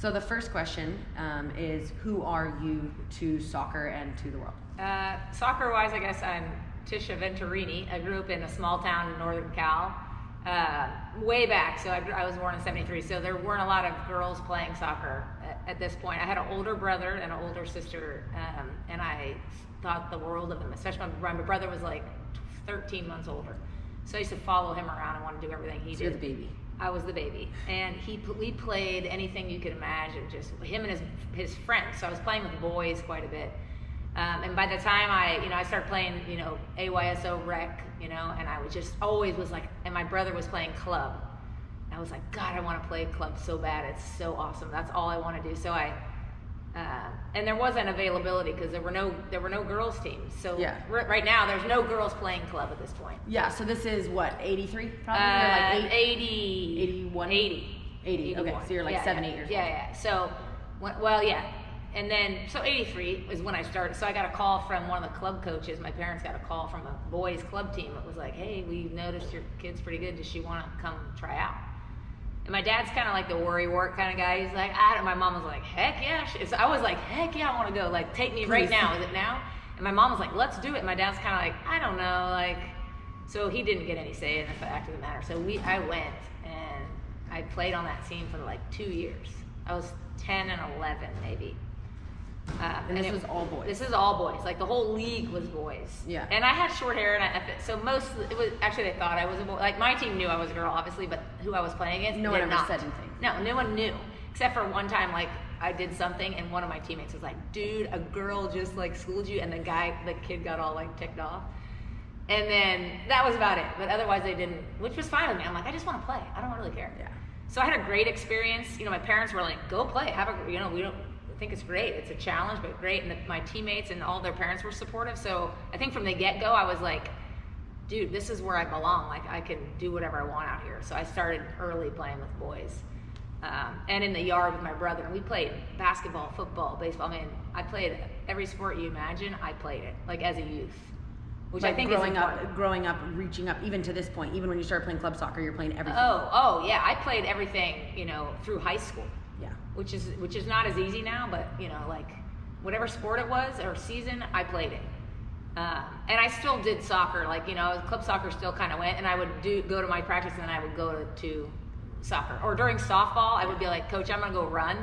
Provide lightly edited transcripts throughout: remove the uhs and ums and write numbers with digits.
So the first question is, who are you to soccer and to the world? Soccer-wise, I guess I'm Tisha Venturini. I grew up in a small town in Northern Cal, way back. So I was born in '73. So there weren't a lot of girls playing soccer at this point. I had an older brother and an older sister, and I thought the world of them. Especially my brother was like 13 months older. So I used to follow him around and want to do everything he did. You're the baby. I was the baby, and we played anything you could imagine, just him and his friends. So I was playing with boys quite a bit, and by the time I started playing, AYSO rec, and I always was like, and my brother was playing club. And I was like, God, I want to play club so bad. It's so awesome. That's all I want to do. So and there wasn't availability because there were no girls teams. So right now there's no girls playing club at this point. Yeah. So this is what, 83 probably? Or like 80, 81, 80. 81. Okay. So you're like 7, 8 years old. Yeah. So, and then so 83 was when I started. So I got a call from one of the club coaches. My parents got a call from a boys club team. It was like, hey, we noticed your kid's pretty good. Does she want to come try out? And my dad's kind of like the worrywart kind of guy. He's like, my mom was like, heck yeah. So I was like, heck yeah, I want to go. Like, take me right now. Is it now? And my mom was like, let's do it. And my dad's kind of like, I don't know. Like, so he didn't get any say in the fact of the matter. So I went and I played on that team for like 2 years. I was 10 and 11 maybe. And this was all boys. This is all boys. Like the whole league was boys. Yeah. And I had short hair, and so it was actually they thought I was a boy. Like my team knew I was a girl, obviously, but who I was playing against, no one ever said anything. No one knew, except for one time, like I did something, and one of my teammates was like, "Dude, a girl just like schooled you," and the kid got all like ticked off. And then that was about it. But otherwise, they didn't, which was fine with me. I'm like, I just want to play. I don't really care. Yeah. So I had a great experience. My parents were like, "Go play. We don't." I think it's great. It's a challenge, but great. And my teammates and all their parents were supportive. So I think from the get-go, I was like, dude, this is where I belong. Like, I can do whatever I want out here. So I started early playing with boys. And in the yard with my brother. And we played basketball, football, baseball. I mean, I played every sport you imagine. I played it, like, as a youth. Which like I think growing up, reaching up, even to this point, even when you started playing club soccer, you're playing everything. Oh, yeah. I played everything, through high school. Yeah. Which is not as easy now, but like whatever sport it was or season, I played it. And I still did soccer, like club soccer still kind of went, and I would go to my practice, and then I would go to soccer. Or during softball, I would be like, Coach, I'm gonna go run,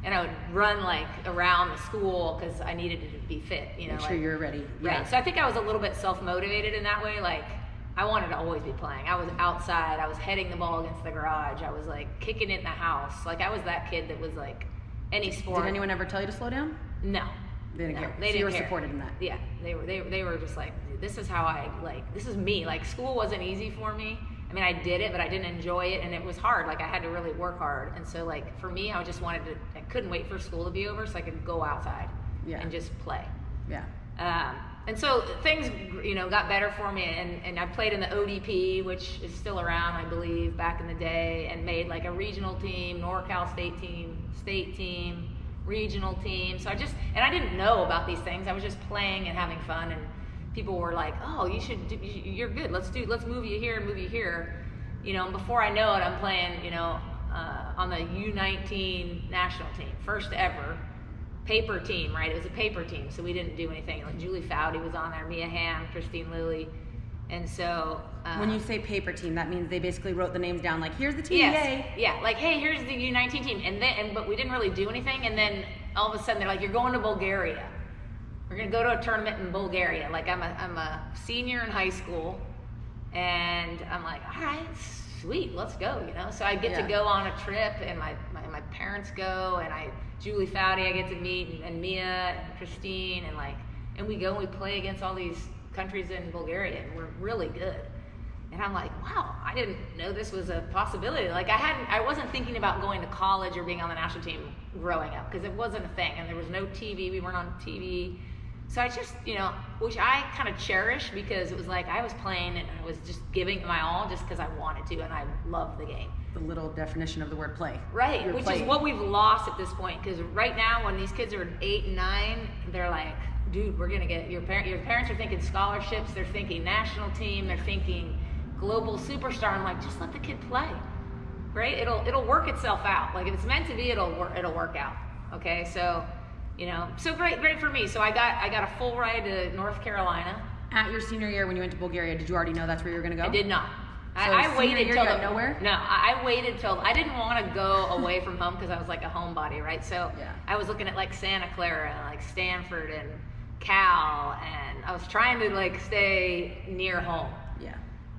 and I would run like around the school because I needed to be fit. Make sure you're ready. Yeah. Right. So I think I was a little bit self-motivated in that way, like. I wanted to always be playing. I was outside. I was heading the ball against the garage. I was like kicking it in the house. Like I was that kid that was like any sport. Did anyone ever tell you to slow down? No. They didn't care. They didn't you were care. Supported in that. Yeah. They were just like, this is how this is me. Like school wasn't easy for me. I mean, I did it, but I didn't enjoy it, and it was hard. Like I had to really work hard. And so like for me, I couldn't wait for school to be over so I could go outside and just play. Yeah. And so things, got better for me, and I played in the ODP, which is still around, I believe, back in the day, and made like a regional team, NorCal state team, regional team. So I didn't know about these things. I was just playing and having fun, and people were like, "Oh, you're good. Let's move you here and move you here." And before I know it, I'm playing, on the U19 national team, first ever. Paper team, right? It was a paper team, so we didn't do anything. Like Julie Foudy was on there, Mia Hamm, Christine Lilly, and so. When you say paper team, that means they basically wrote the names down. Like, here's the team. Yes, yeah. Like, hey, here's the U19 team, but we didn't really do anything. And then all of a sudden, they're like, you're going to Bulgaria. We're gonna go to a tournament in Bulgaria. Like, I'm a senior in high school, and I'm like, all right, sweet, let's go. So I get to go on a trip, and my parents go, and Julie Foudy I get to meet, and Mia and Christine, and we go and we play against all these countries in Bulgaria, and we're really good. And I'm like, wow, I didn't know this was a possibility. Like I wasn't thinking about going to college or being on the national team growing up because it wasn't a thing, and there was no TV. We weren't on TV. So I just, which I kind of cherish because it was like I was playing and I was just giving it my all just because I wanted to, and I love the game. The little definition of the word play. Right, which is what we've lost at this point, because right now when these kids are 8 and 9, they're like, dude, we're gonna get your parents are thinking scholarships, they're thinking national team, they're thinking global superstar. I'm like, just let the kid play. right? It'll work itself out. Like if it's meant to be, it'll work out. Okay, so so great for me. So I got a full ride to North Carolina. At your senior year, when you went to Bulgaria, did you already know that's where you were going to go? I did not. So I waited till nowhere. No, I waited till I didn't want to go away from home because I was like a homebody, right? So I was looking at like Santa Clara and like Stanford and Cal, and I was trying to like stay near home. Yeah.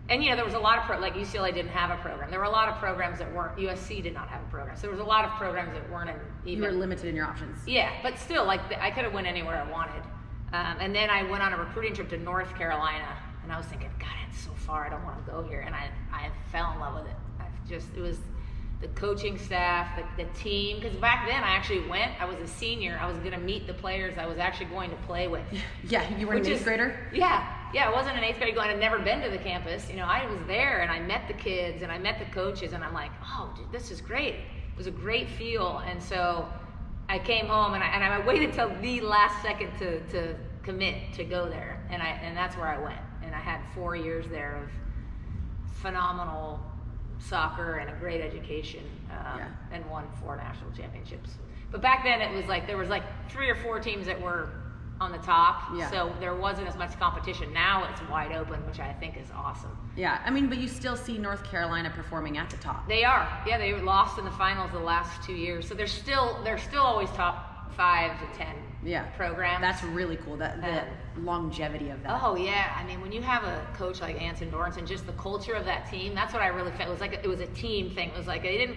And there was a lot of like UCLA didn't have a program. There were a lot of programs that weren't. USC did not have a program. So there was a lot of programs that weren't even. You were limited in your options. Yeah, but still, like I could have went anywhere I wanted. And then I went on a recruiting trip to North Carolina, and I was thinking, God, it's so far. I don't want to go here. And I fell in love with it. It was the coaching staff, the team. Because back then, I actually went. I was a senior. I was going to meet the players I was actually going to play with. Yeah, you were an 8th grader? Yeah, I wasn't an 8th grade going. I'd never been to the campus. I was there, and I met the kids, and I met the coaches, and I'm like, oh, dude, this is great. It was a great feel. And so I came home, and I waited till the last second to commit to go there, and that's where I went. And I had 4 years there of phenomenal soccer and a great education, and won 4 national championships. But back then it was like there was like 3 or 4 teams that were on the top, so there wasn't as much competition. Now it's wide open, which I think is awesome. Yeah, I mean, but you still see North Carolina performing at the top. They are. Yeah, they lost in the finals the last 2 years, so they're still always top 5 to 10 programs. That's really cool. The longevity of that. Oh yeah, I mean, when you have a coach like Anson Dorrance and just the culture of that team, that's what I really felt. It was like it was a team thing. It was like a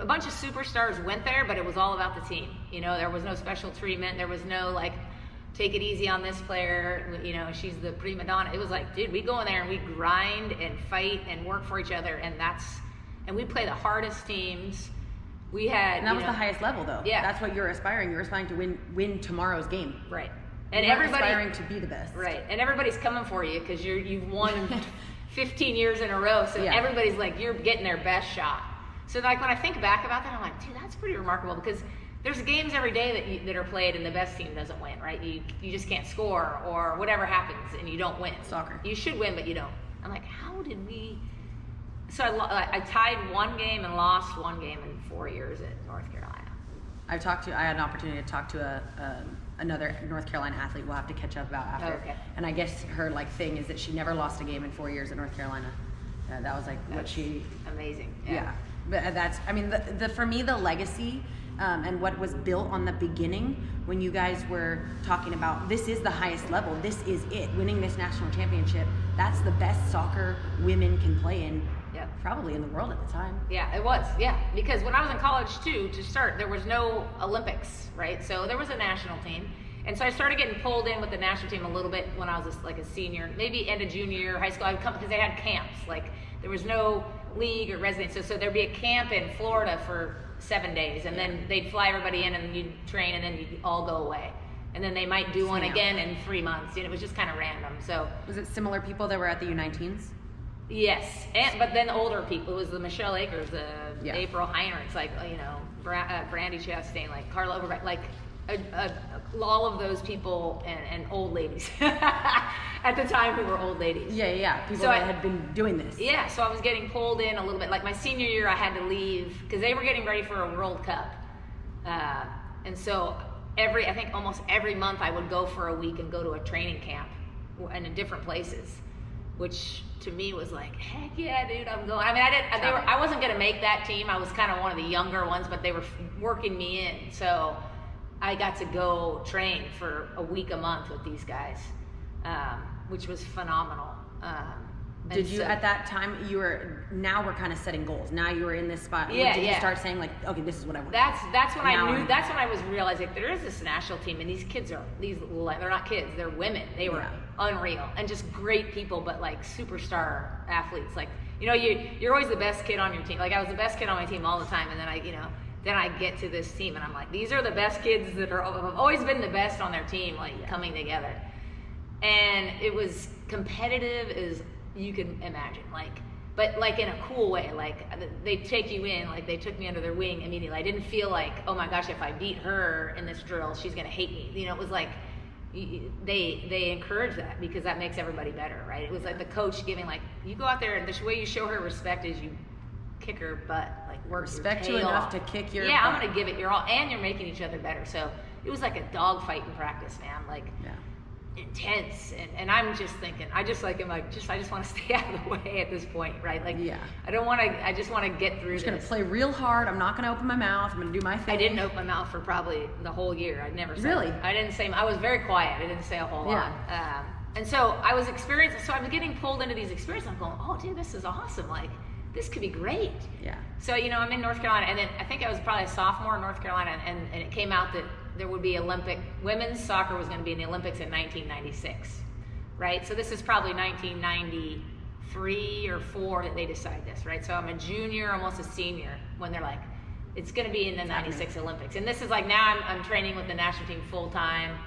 bunch of superstars went there, but it was all about the team. There was no special treatment. There was no like, take it easy on this player. She's the prima donna. It was like, dude, we go in there and we grind and fight and work for each other, and we play the hardest teams. We had, and that was the highest level, though. Yeah, that's what you're aspiring. You're aspiring to win tomorrow's game. Right. And you're everybody aspiring to be the best. Right. And everybody's coming for you because you've won 15 years in a row. So everybody's like, you're getting their best shot. So like when I think back about that, I'm like, dude, that's pretty remarkable, because there's games every day that are played and the best team doesn't win, right? You just can't score, or whatever happens and you don't win. Soccer. You should win, but you don't. I'm like, how did we? So I tied 1 game and lost 1 game in 4 years at North Carolina. I had an opportunity to talk to another North Carolina athlete. We'll have to catch up about after. Okay. And I guess her thing is that she never lost a game in 4 years at North Carolina. That was what she. Amazing. Yeah. But for me, the legacy and what was built on the beginning, when you guys were talking about this is the highest level, this is it, winning this national championship, that's the best soccer women can play in. Yeah. Probably in the world at the time. Yeah, it was. Yeah, because when I was in college too, to start, there was no Olympics, right? So there was a national team, and so I started getting pulled in with the national team a little bit when I was a senior, maybe end of junior year, high school. I would come because they had camps. Like there was no league or residency, so there'd be a camp in Florida for 7 days, and then they'd fly everybody in, and you'd train, and then you'd all go away. And then they might do one again in 3 months, and it was just kind of random. So was it similar people that were at the U19s? Yes, but then older people. It was the Michelle Akers, the April Heinrichs, like Brandy Chastain, like Carla Overbeck, like all of those people and old ladies at the time who were old ladies. Yeah. People that had been doing this. Yeah, so I was getting pulled in a little bit. Like my senior year, I had to leave because they were getting ready for a World Cup, and so I think almost every month I would go for a week and go to a training camp in different places, which to me was like, heck yeah, dude, I'm going. I mean, I wasn't going to make that team. I was kind of one of the younger ones, but they were working me in. So I got to go train for a week a month with these guys, which was phenomenal. Did you, at that time, now we're kind of setting goals. Now you were in this spot. Did you start saying like, okay, this is what I want? That's when I knew, that's when I was realizing there is this national team, and these kids they're not kids, they're women. They were unreal and just great people, but like superstar athletes. Like, you're always the best kid on your team. Like I was the best kid on my team all the time, and then I get to this team and I'm like, these are the best kids that have always been the best on their team, like coming together. And it was competitive as you can imagine, but in a cool way. Like they take you in, like they took me under their wing immediately. I didn't feel like, oh my gosh, if I beat her in this drill, she's gonna hate me. It was like they encourage that because that makes everybody better, right? It was like the coach giving, like, you go out there and the way you show her respect is you kick her butt, like work Respect your you tail enough off. to kick your Yeah, butt. I'm gonna give it your all, and you're making each other better. So it was like a dog fight in practice, man. Like intense, and I'm just thinking, I just want to stay out of the way at this point, right? Like, I don't want to. I just want to get through. I'm just gonna play real hard. I'm not gonna open my mouth. I'm gonna do my thing. I didn't open my mouth for probably the whole year. I never said Really? I didn't say. I was very quiet. I didn't say a whole lot. And so I was experiencing. So I was getting pulled into these experiences. I'm going, oh, dude, this is awesome. Like, this could be great. Yeah. So I'm in North Carolina, and then I think I was probably a sophomore in North Carolina, and it came out that there would be women's soccer was going to be in the Olympics in 1996, right? So this is probably 1993 or 4 that they decide this, right? So I'm a junior, almost a senior, when they're like, it's going to be in the 96 Olympics. And this is like, now I'm training with the national team full time.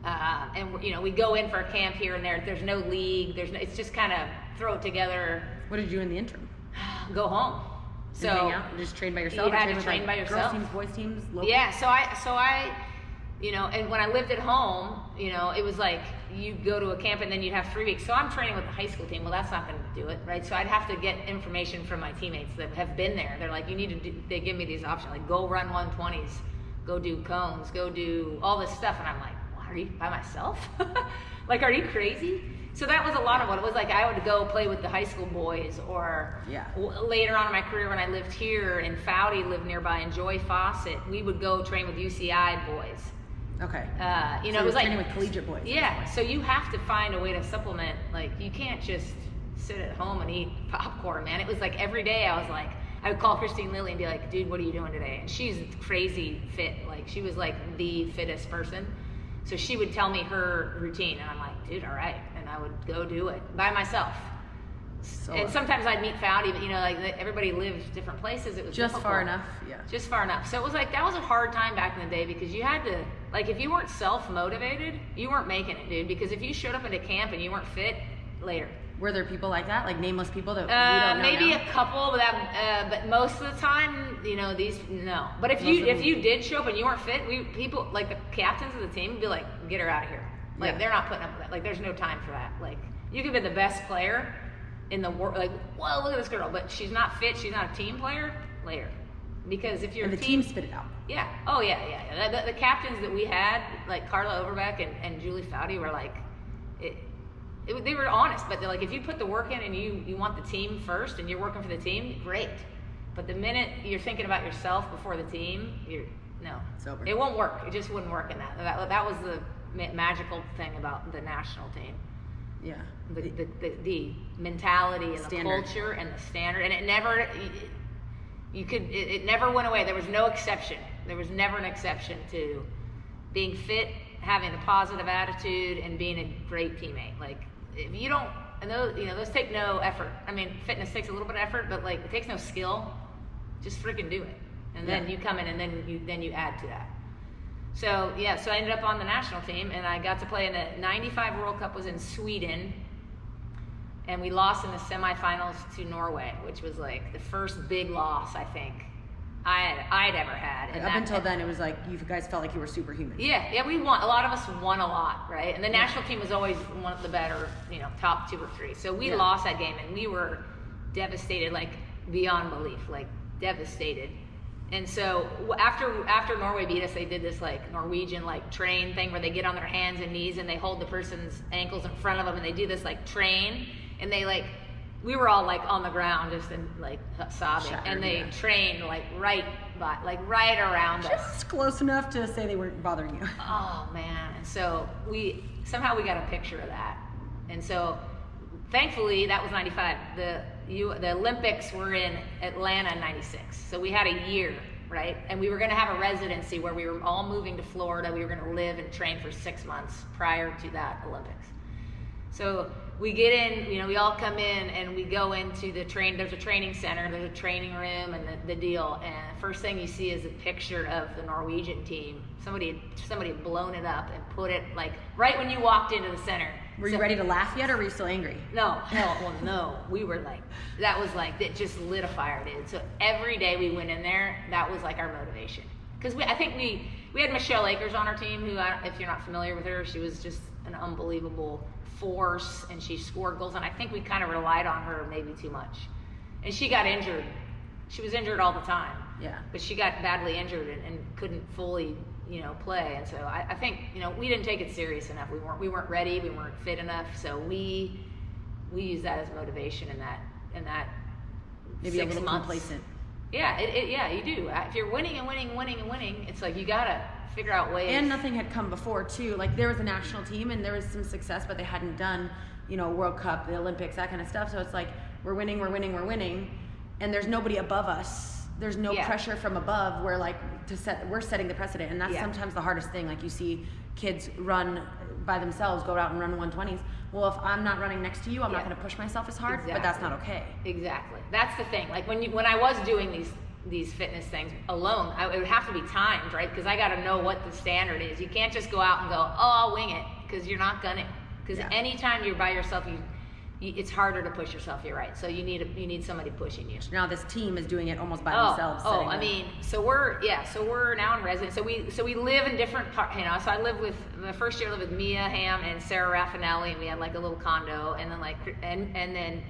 And we go in for a camp here and there. There's no league. It's just kind of throw it together. What did you do in the interim? Go home. So hang out, just train by yourself. You had to train by yourself. Girls teams, boys teams, local? Yeah. So I, and when I lived at home, it was like you go to a camp and then you'd have 3 weeks. So I'm training with the high school team. Well, that's not going to do it, right? So I'd have to get information from my teammates that have been there. They're like, they give me these options, like go run 120s, go do cones, go do all this stuff, and I'm like, are you by myself? Like, are you crazy? So that was a lot of what it was like. I would go play with the high school boys, or later on in my career when I lived here, and Foudy lived nearby, and Joy Fawcett, we would go train with UCI boys. Okay. So it was like training with collegiate boys. Yeah. So you have to find a way to supplement. Like, you can't just sit at home and eat popcorn, man. It was like every day I was like, I would call Christine Lilly and be like, dude, what are you doing today? And she's crazy fit. Like, she was like the fittest person. So she would tell me her routine, and I'm like, dude, all right. And I would go do it by myself. And sometimes I'd meet Foudy, but like everybody lived different places. It was just difficult. far enough. Yeah. Just far enough. So it was like, that was a hard time back in the day, because you had to, like, if you weren't self-motivated, you weren't making it, dude. Because if you showed up into camp and you weren't fit, later. Were there people like that, like nameless people that we don't know maybe now? a couple, but most of the time, no. But if you did show up and you weren't fit, people like the captains of the team would be like, get her out of here. Like, they're not putting up with that. Like, there's no time for that. Like, you could be the best player in the world. Like, well, look at this girl, but she's not fit. She's not a team player. Later, because if you're and the team spit it out. Yeah. Oh yeah. The captains that we had, like Carla Overbeck and Julie Foudy, were like, they were honest, but they're like, if you put the work in and you want the team first and you're working for the team, great. But the minute you're thinking about yourself before the team, It's over. it won't work. It just wouldn't work in that. That was the magical thing about the national team. Yeah. The mentality and the culture and the standard, and it never went away. There was no exception. There was never an exception to being fit, having a positive attitude, and being a great teammate. Like, if you don't, and those take no effort. I mean, fitness takes a little bit of effort, but like, it takes no skill. Just freaking do it, and then you come in, and then you add to that. So so I ended up on the national team, and I got to play in the '95 World Cup. Was in Sweden, and we lost in the semifinals to Norway, which was like the first big loss I think I'd ever had. And up until then, it was like you guys felt like you were superhuman. Yeah, we won. A lot of us won a lot, right? And the national team was always one of the better, top 2 or 3. So we lost that game, and we were devastated, like beyond belief, like devastated. And so after Norway beat us, they did this like Norwegian like train thing where they get on their hands and knees and they hold the person's ankles in front of them, and they do this like train, and they like, we were all like on the ground just in like sobbing, and they trained like right around us. Just close enough to say they weren't bothering you. Oh man. And so we got a picture of that. And so thankfully that was 95. The Olympics were in Atlanta in 96. So we had a year, right? And we were going to have a residency where we were all moving to Florida. We were going to live and train for 6 months prior to that Olympics. So we get in, we all come in and we go into the there's a training center, there's a training room, and the deal. And the first thing you see is a picture of the Norwegian team. Somebody had blown it up and put it like right when you walked into the center. Were you ready to laugh yet, or were you still angry? No, no. We were like, that was like, that just lit a fire, dude. So every day we went in there, that was like our motivation. Because I think we had Michelle Akers on our team, who, if you're not familiar with her, she was just an unbelievable force, and she scored goals, and I think we kind of relied on her maybe too much. And she got injured she was injured all the time. Yeah. But she got badly injured and couldn't fully, play. And so I think, we didn't take it serious enough. We weren't ready. We weren't fit enough. So we use that as motivation in that maybe 6 a little months. complacent. Yeah, you do. If you're winning and winning and winning and winning, it's like you gotta figure out ways. And nothing had come before too. Like there was a national team and there was some success, but they hadn't done, World Cup, the Olympics, that kind of stuff. So it's like we're winning, and there's nobody above us. There's no pressure from above. We're setting the precedent, and that's sometimes the hardest thing. Like you see kids run by themselves, go out and run 120s. Well, if I'm not running next to you, I'm not going to push myself as hard, but that's not okay. Exactly. That's the thing. Like when I was doing these fitness things alone, it would have to be timed, right? Because I got to know what the standard is. You can't just go out and go, oh, I'll wing it, because you're not gonna. Because anytime you're by yourself, it's harder to push yourself. You're right. So you need somebody pushing you. Now this team is doing it almost by themselves. So we're now in residence. So we live in different parts. So I live with the first year I lived with Mia Hamm and Sarah Raffinelli, and we had like a little condo, and then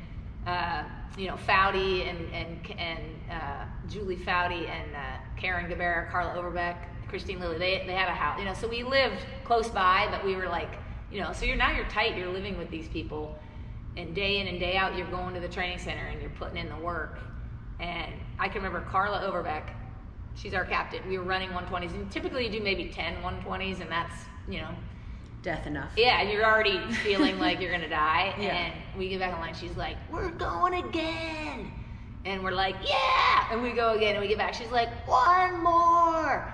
Foudy and Julie Foudy and Karen Gabera, Carla Overbeck, Christine Lilly. They had a house. So we lived close by, but we were like, so you're tight. You're living with these people. And day in and day out, you're going to the training center and you're putting in the work. And I can remember Carla Overbeck, she's our captain. We were running 120s, and typically you do maybe 10 120s, and that's, death enough. Yeah, and you're already feeling like you're gonna die. And we get back in line, she's like, we're going again. And we're like, yeah! And we go again, and we get back. She's like, one more!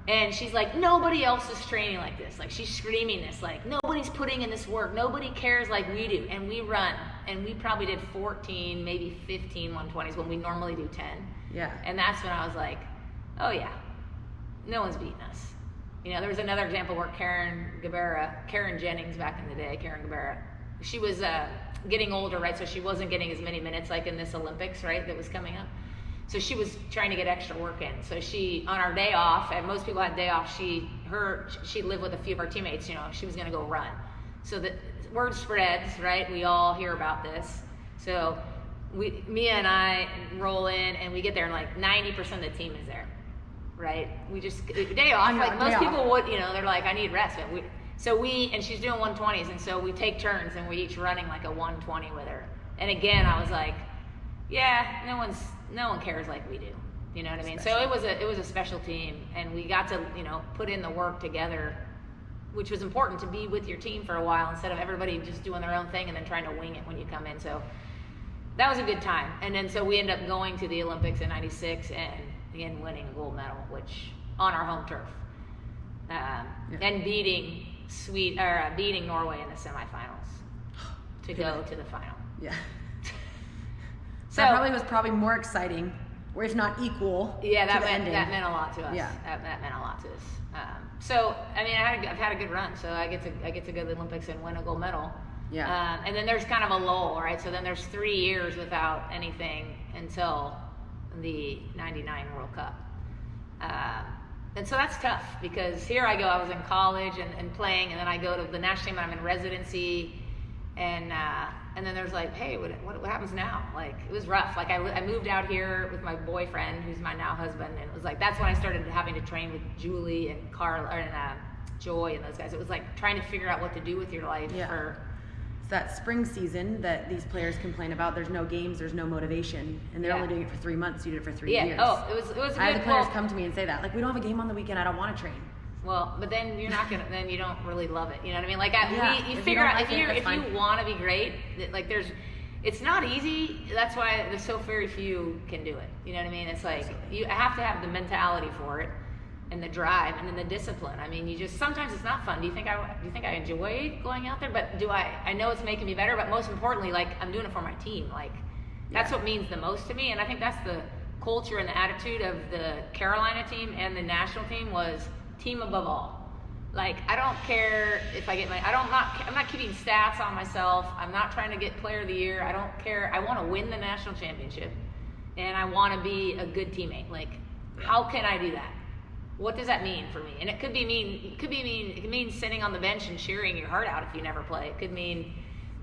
And she's like, nobody else is training like this. Like, she's screaming this, like, nobody's putting in this work. Nobody cares like we do. And we run. And we probably did 14, maybe 15 120s when we normally do 10. Yeah. And that's when I was like, oh, yeah, no one's beating us. There was another example where Karen Jennings back in the day, Karen Gabera, she was getting older, right? So she wasn't getting as many minutes like in this Olympics, right, that was coming up. So she was trying to get extra work in. So she, on our day off, and most people had day off, she lived with a few of our teammates, she was gonna go run. So the word spreads, right? We all hear about this. So Mia and I roll in, and we get there, and like 90% of the team is there, right? We just, day off, like most people would, they're like, I need rest. But and she's doing 120s, and so we take turns, and we each running like a 120 with her. And again, I was like, yeah, no one cares like we do. You know what I mean? So it was a special team, and we got to, put in the work together, which was important, to be with your team for a while instead of everybody just doing their own thing and then trying to wing it when you come in. So that was a good time. And then so we ended up going to the Olympics in '96 and again winning a gold medal, which on our home turf, and beating Norway in the semifinals to go to the final. Yeah. So that probably more exciting, or if not equal. Yeah, that meant a lot to us. Yeah, that meant a lot to us. So I mean, I've had a good run. So I get to go to the Olympics and win a gold medal. Yeah. And then there's kind of a lull, right? So then there's 3 years without anything until the '99 World Cup. And so that's tough, because here I go. I was in college and playing, and then I go to the national team and I'm in residency, and then there's like, hey, what happens now? Like, it was rough. Like, I moved out here with my boyfriend, who's my now husband, and it was like, that's when I started having to train with Julie and Carla and Joy and those guys. It was like trying to figure out what to do with your life. It's that spring season that these players complain about. There's no games, there's no motivation, and they're only doing it for 3 months. You did it for 3 years. Oh, it was. I had the players come to me and say that, like, we don't have a game on the weekend. I don't want to train. Well, but then you're not gonna. Then you don't really love it. You know what I mean? Like, you figure out if you want to be great. Like, it's not easy. That's why there's so very few can do it. You know what I mean? It's like you have to have the mentality for it, and the drive, and then the discipline. I mean, sometimes it's not fun. Do you think I enjoy going out there? But I know it's making me better. But most importantly, like, I'm doing it for my team. Like, that's what means the most to me. And I think that's the culture and the attitude of the Carolina team and the national team was. Team above all. Like, I don't care if I get I'm not keeping stats on myself. I'm not trying to get player of the year. I don't care. I want to win the national championship, and I want to be a good teammate. Like, how can I do that? What does that mean for me? And it could mean sitting on the bench and cheering your heart out if you never play. It could mean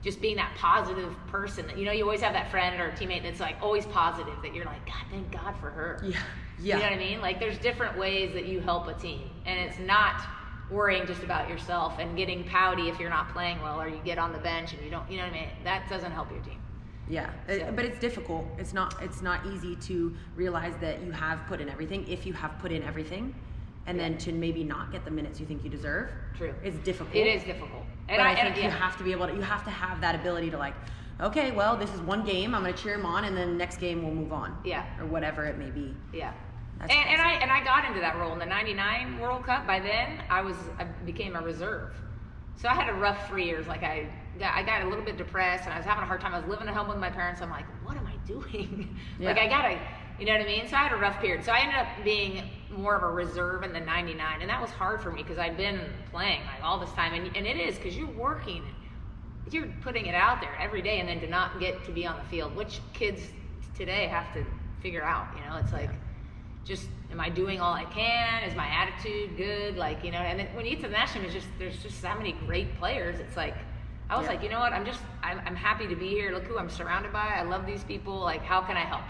just being that positive person that, you always have that friend or teammate that's like always positive, that you're like, God, thank God for her. Yeah. You know what I mean? Like there's different ways that you help a team, and it's not worrying just about yourself and getting pouty if you're not playing well, or you get on the bench and you don't, you know what I mean? That doesn't help your team. Yeah, but it's difficult. It's not easy to realize that you have put in everything, if you have put in everything, and then to maybe not get the minutes you think you deserve. True. It's difficult. It is difficult. And I think you have to be able to, you have to have that ability to like, okay, well, this is one game, I'm going to cheer him on, and then next game we'll move on. Yeah. Or whatever it may be. Yeah. That's And I got into that role in the '99 World Cup. By then, I became a reserve. So I had a rough 3 years. Like I got a little bit depressed, and I was having a hard time. I was living at home with my parents. I'm like, what am I doing? Yeah. Like I gotta, you know what I mean? So I had a rough period. So I ended up being more of a reserve in the '99, and that was hard for me because I'd been playing like all this time, and it is because you're working, you're putting it out there every day, and then to not get to be on the field, which kids today have to figure out. It's like. Just, am I doing all I can? Is my attitude good? Like, and then when you get to the national team, there's just so many great players. It's like, I was like, you know what? I'm happy to be here. Look who I'm surrounded by. I love these people. Like, how can I help?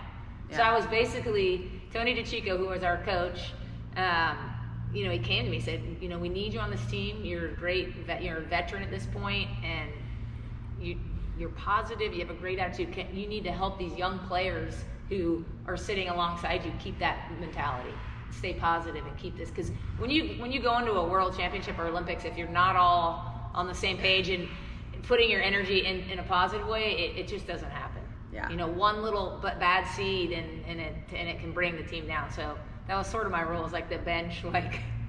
Yeah. So I was basically, Tony DeChico, who was our coach, he came to me and said, we need you on this team. You're you're a veteran at this point, and you're positive. You have a great attitude. You need to help these young players who are sitting alongside you keep that mentality, stay positive, and keep this, because when you go into a world championship or Olympics, if you're not all on the same page and putting your energy in a positive way, it just doesn't happen. Yeah. One little bad seed and it can bring the team down. So that was sort of my role, as like the bench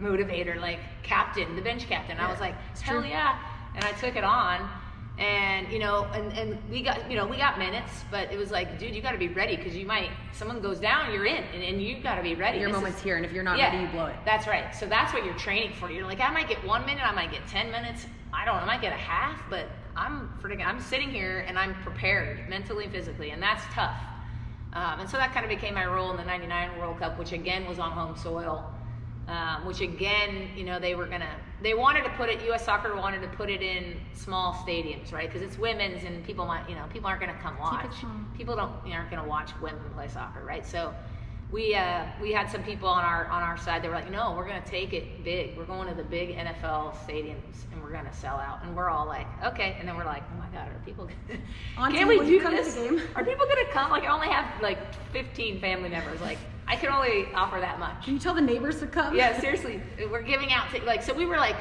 motivator, like captain, the bench captain. I was like, hell yeah, and I took it on. And and we got minutes, but it was like, dude, you got to be ready, because someone goes down, you're in, and you got to be ready. Your moment's here, and if you're not ready, you blow it. That's right. So that's what you're training for. You're like, I might get 1 minute, I might get 10 minutes, I might get a half, but I'm sitting here and I'm prepared mentally and physically, and that's tough. And so that kind of became my role in the '99 World Cup, which again was on home soil. Which again, U.S. Soccer wanted to put it in small stadiums, right? Because it's women's, and people aren't going to come watch. People aren't going to watch women play soccer, right? So we had some people on our side that were like, no, we're going to take it big. We're going to the big NFL stadiums, and we're going to sell out. And we're all like, okay. And then we're like, oh my God, are people can we do this? Are people going to come? Like, I only have like 15 family members. Like, I can only offer that much. Can you tell the neighbors to come? Yeah, seriously. We're giving out, so we were like,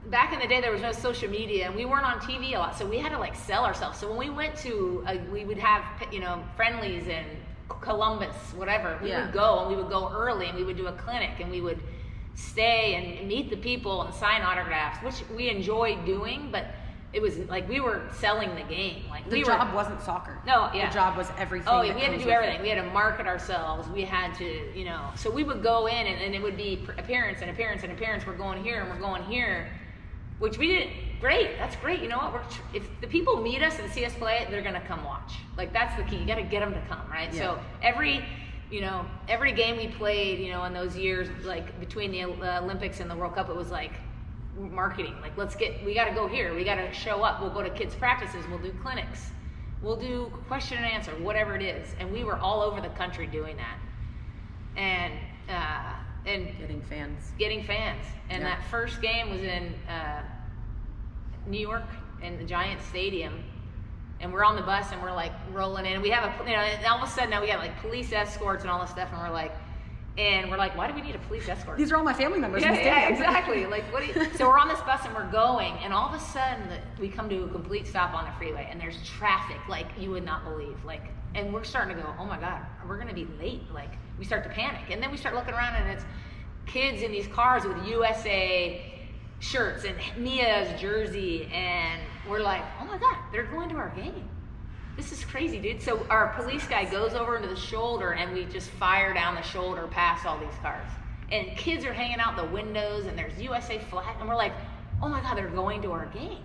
back in the day there was no social media, and we weren't on TV a lot, so we had to sell ourselves. So when we went to, we would have, friendlies in Columbus, whatever, we would go, and we would go early, and we would do a clinic, and we would stay and meet the people and sign autographs, which we enjoyed doing, but it was like we were selling the game. Like the job wasn't soccer. No, yeah. The job was everything. Oh, yeah, we had to do everything. We had to market ourselves. We had to, so we would go in and it would be appearance. We're going here and we're going here, which we did great. That's great. You know what? If the people meet us and see us play, they're gonna come watch. Like that's the key. You got to get them to come, right? Yeah. So every game we played, in those years, like between the Olympics and the World Cup, it was like marketing. Like we got to go here. We got to show up. We'll go to kids' practices. We'll do clinics. We'll do question and answer, whatever it is. And we were all over the country doing that. And getting fans. And that first game was in New York in the Giant Stadium. And we're on the bus and we're like rolling in. We have and all of a sudden now we got like police escorts and all this stuff. And we're like, why do we need a police escort? These are all my family members. Yeah, exactly. Like, so we're on this bus and we're going, and all of a sudden we come to a complete stop on the freeway, and there's traffic like you would not believe. And we're starting to go, oh my God, we're gonna be late. Like, we start to panic, and then we start looking around, and it's kids in these cars with USA shirts and Mia's jersey, and we're like, oh my God, they're going to our game. This is crazy, dude. So our police guy goes over into the shoulder, and we just fire down the shoulder past all these cars. And kids are hanging out the windows, and there's USA flag, and we're like, oh my God, they're going to our game.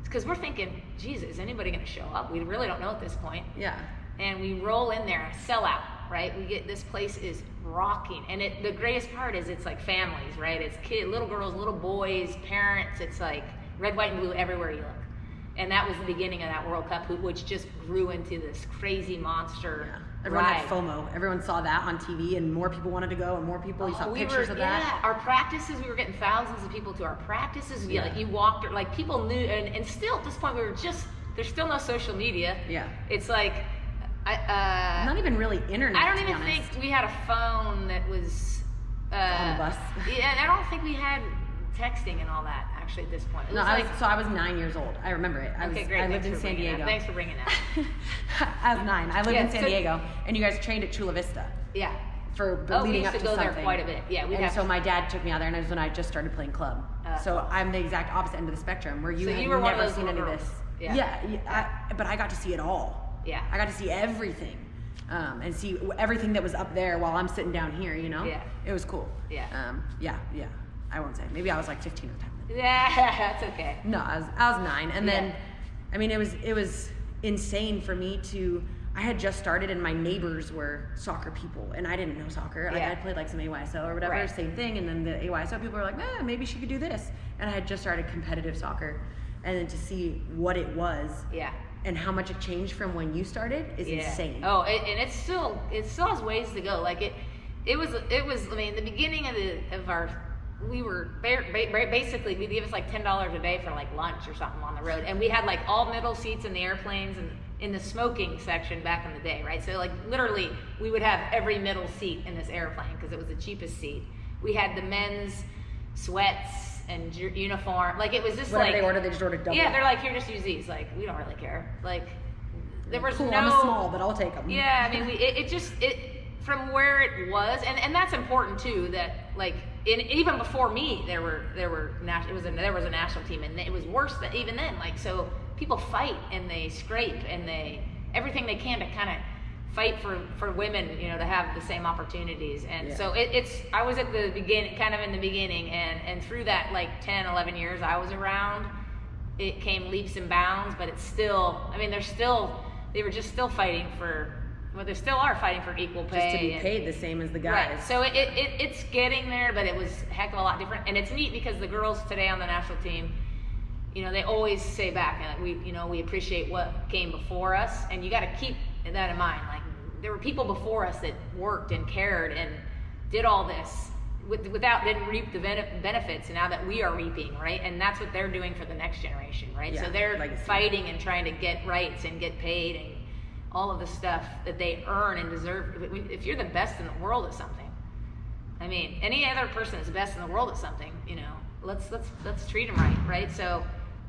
It's because we're thinking, Jesus, is anybody going to show up? We really don't know at this point. Yeah. And we roll in there, sell out, right? This place is rocking. And the greatest part is it's like families, right? It's little girls, little boys, parents. It's like red, white, and blue everywhere you look. And that was the beginning of that World Cup, which just grew into this crazy monster. Yeah. Everyone ride. had FOMO. Everyone saw that on TV, and more people wanted to go, and more people. You saw pictures of that. Yeah, our practices, we were getting thousands of people to our practices. Yeah. Like you walked, like people knew, and still at this point, there's still no social media. Yeah. It's like, not even really internet. I don't even think we had a phone that was on the bus. Yeah, I don't think we had texting and all that actually at this point. It No, was I was 9 years old. I remember it. Okay, great. I lived Thanks in for San bringing Diego. that. Thanks for bringing that. I was 9. I lived in San so- Diego, and you guys trained at Chula Vista Yeah. for Oh, we leading used up to to go something. there quite a bit. Yeah, we And have. so my dad took me out there, and it was when I just started playing club. So I'm the exact opposite end of the spectrum, where you So had you were one of never those seen any of little this. girls. Yeah. But I got to see it all. Yeah. I got to see everything, and see everything that was up there while I'm sitting down here. You know. Yeah. It was cool. Yeah. Yeah. I won't say. Maybe I was like 15 at the time. Yeah, that's okay. No, I was 9, and then, Yeah. I mean, it was insane for me to. I had just started, and my neighbors were soccer people, and I didn't know soccer. Like, Yeah. I played like some AYSO or whatever, Right. same thing. And then the AYSO people were like, maybe she could do this. And I had just started competitive soccer, and then to see what it was Yeah. and how much it changed from when you started is Yeah. insane. Oh, and it still has ways to go. Like it was. I mean, the beginning of our. We were basically, we'd give us like $10 a day for like lunch or something on the road, and we had like all middle seats in the airplanes and in the smoking section back in the day, right? So like literally, we would have every middle seat in this airplane because it was the cheapest seat. We had the men's sweats and uniform, like it was just Whatever like they ordered, they just ordered double. Yeah, they're like, here, just use these. Like we don't really care. Like there was cool, no. I'm small, but I'll take them. Yeah, I mean, it from where it was, and that's important too. That like even before me, there was a national team, and it was worse than even then. Like so, people fight and they scrape and they everything they can to kind of fight for women, you know, to have the same opportunities. And Yeah. so I was at the beginning, kind of in the beginning, and through that like 10, 11 years I was around, it came leaps and bounds. But it's still, I mean, they were just still fighting for. Well, they still are fighting for equal pay. Just to be paid the same as the guys. Right. So it's getting there, but it was a heck of a lot different. And it's neat because the girls today on the national team, you know, they always say back, and we appreciate what came before us, and you got to keep that in mind. Like there were people before us that worked and cared and did all this didn't reap the benefits, and now that we are reaping, right? And that's what they're doing for the next generation, right? Yeah, so they're legacy. fighting and trying to get rights and get paid and all of the stuff that they earn and deserve. If you're the best in the world at something, I mean, any other person that's the best in the world at something, you know, let's treat them right? So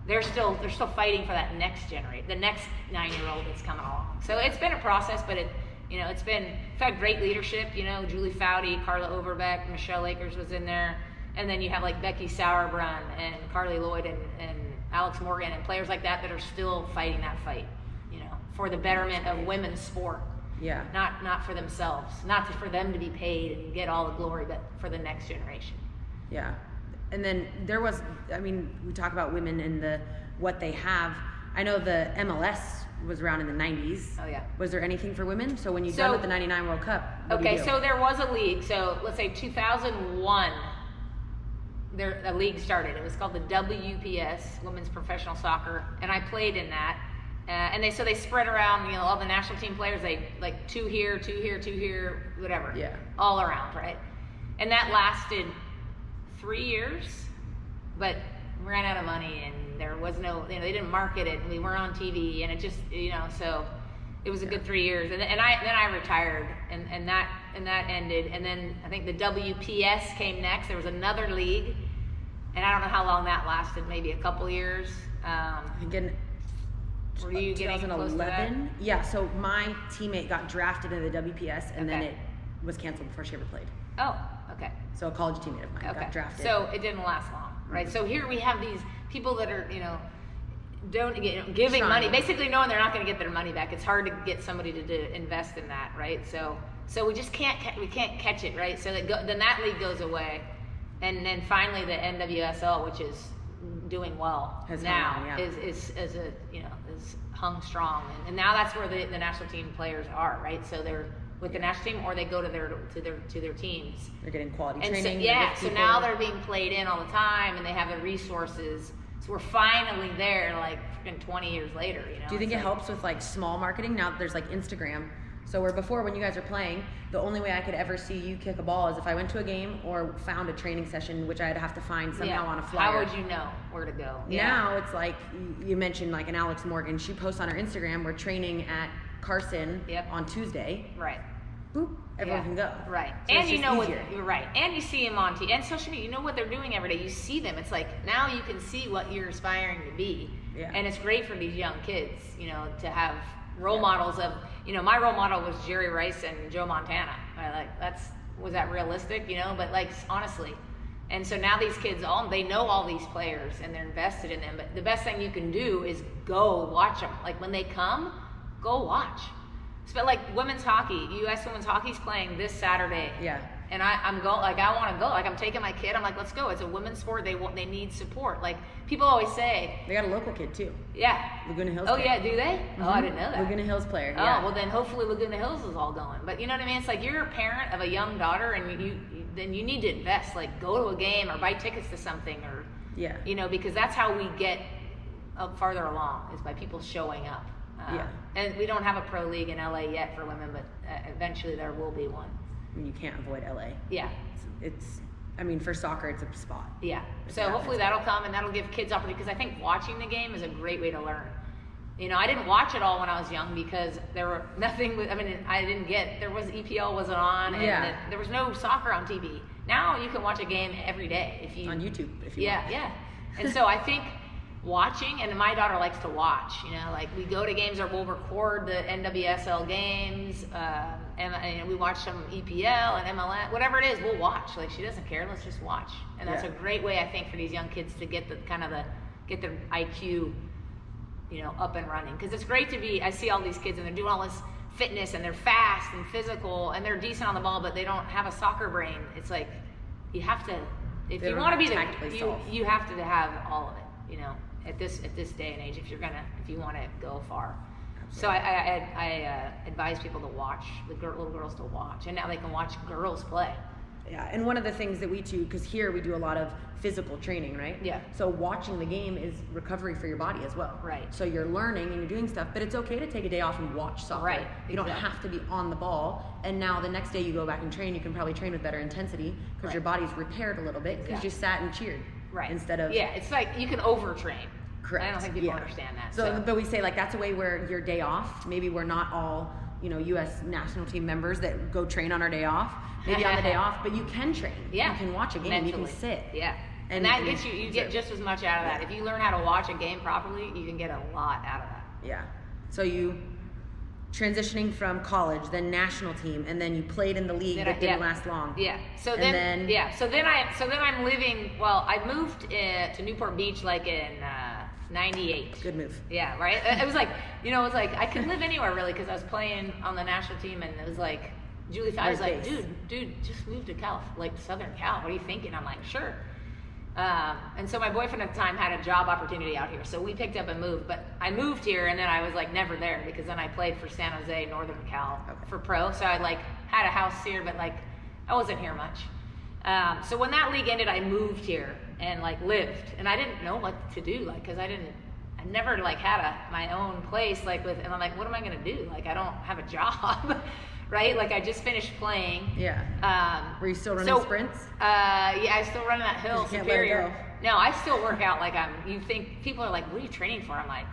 they're still fighting for that next generation, the next 9-year-old that's coming along. So it's been a process, but we've had great leadership. You know, Julie Foudy, Carla Overbeck, Michelle Akers was in there, and then you have like Becky Sauerbrunn and Carly Lloyd and Alex Morgan and players like that are still fighting that fight. For the betterment of women's sport. Yeah. Not for themselves, not for them to be paid and get all the glory, but for the next generation. Yeah. And then there was, I mean, we talk about women and what they have. I know the MLS was around in the 90s. Oh yeah. Was there anything for women? So when you done with the 99 World Cup, what do you do? So there was a league. So let's say 2001, a league started. It was called the WPS, Women's Professional Soccer, and I played in that. And they spread around, you know, all the national team players. They like 2 here, 2 here, 2 here, whatever. Yeah. All around, right? And that lasted 3 years, but we ran out of money, and there was no, you know, they didn't market it, and we weren't on TV, and it just, you know, so it was a good 3 years, and then I retired, and that ended, and then I think the WPS came next. There was another league, and I don't know how long that lasted, maybe a couple years. Again, Were you getting close to that? 2011? Yeah, so my teammate got drafted into the WPS, and then Okay. it was canceled before she ever played. Oh, okay. So a college teammate of mine Okay. got drafted. So it didn't last long, right? So here we have these people that are, you know, giving Trying. money, basically knowing they're not going to get their money back. It's hard to get somebody to invest in that, right? So we just can't catch it, right? So then that league goes away, and then finally the NWSL, which is doing well Has now, hung on, yeah. is hung strong, and now that's where the national team players are, right? So they're with the national team, or they go to their teams. They're getting quality And training. so, yeah, so now they're being played in all the time, and they have the resources. So we're finally there, like freaking 20 years later, you know. Do you think it helps with like small marketing? Now that there's like Instagram. So where before when you guys are playing, the only way I could ever see you kick a ball is if I went to a game or found a training session, which I'd have to find somehow on a flyer. How would you know where to go? Now it's like, you mentioned like an Alex Morgan, she posts on her Instagram, we're training at Carson on Tuesday. Right. Boop, everyone can go. Right. So and you know easier. what, you're right. And you see them on TV and social media, you know what they're doing every day. You see them. It's like, now you can see what you're aspiring to be. Yeah. And it's great for these young kids, you know, to have role models of, you know, my role model was Jerry Rice and Joe Montana. Was that realistic, you know? But like, honestly. And so now these kids, they know all these players and they're invested in them. But the best thing you can do is go watch them. Like when they come, go watch. But like women's hockey, U.S. women's hockey's playing this Saturday. Yeah. And I'm going, like, I want to go. Like, I'm taking my kid. I'm like, let's go. It's a women's sport. They need support. Like, people always say. They got a local kid, too. Yeah. Laguna Hills Oh, player. yeah, do they? Mm-hmm. Oh, I didn't know that. Laguna Hills player, Oh, yeah. well, then hopefully Laguna Hills is all going. But you know what I mean? It's like you're a parent of a young daughter, and then you need to invest. Like, go to a game or buy tickets to something or, you know, because that's how we get up farther along is by people showing up. And we don't have a pro league in LA yet for women, but eventually there will be one. I mean, you can't avoid LA. Yeah. I mean, for soccer, it's a spot. Yeah. So hopefully that'll come and that'll give kids opportunity because I think watching the game is a great way to learn. You know, I didn't watch it all when I was young because there were nothing. There was EPL wasn't on, and there was no soccer on TV. Now you can watch a game every day if you on YouTube. If you want. Yeah. And so I think watching, and my daughter likes to watch. You know, like we go to games or we'll record the NWSL games, and we watch some EPL and MLS, whatever it is, we'll watch. Like she doesn't care. Let's just watch, and that's a great way I think for these young kids to get get their IQ. You know, up and running. Because it's great to be, I see all these kids and they're doing all this fitness and they're fast and physical and they're decent on the ball, but they don't have a soccer brain. It's like, you have to, if you want to be you have to have all of it, you know, at this day and age, if you want to go far. Absolutely. So I advise people to watch, little girls to watch, and now they can watch girls play. Yeah, and one of the things that we do, because here we do a lot of physical training, right? Yeah. So watching the game is recovery for your body as well. Right. So you're learning and you're doing stuff, but it's okay to take a day off and watch soccer. Right. You don't have to be on the ball. And now the next day you go back and train, you can probably train with better intensity because your body's repaired a little bit because you sat and cheered. Right. Instead of... Yeah, it's like you can overtrain. Correct. I don't think people understand that. So, but we say like that's a way where your day off, maybe we're not all, you know, U.S. national team members that go train on our day off. Maybe on the day off, but you can train. Yeah. You can watch a game. Mentally. You can sit. Yeah. And that gets you get just as much out of that. If you learn how to watch a game properly, you can get a lot out of that. Yeah. So you transitioning from college, then national team, and then you played in the league that didn't last long. Yeah. So then I'm living. Well, I moved to Newport Beach like in '98. Good move. Yeah. Right. It was like I could live anywhere really because I was playing on the national team, and it was like. Julie Fowler was like, dude, just move to Southern Cal. What are you thinking? I'm like, sure. And so my boyfriend at the time had a job opportunity out here. So we picked up and moved. But I moved here and then I was like never there because then I played for San Jose, Northern Cal for pro. So I had a house here, but I wasn't here much. So when that league ended, I moved here and lived. And I didn't know what to do because I never had my own place and I'm like, what am I going to do? I don't have a job. Right? I just finished playing. Yeah. Were you still running sprints? Yeah, I still run that hill, Superior. No, I still work out you think, people are like, what are you training for? I'm like,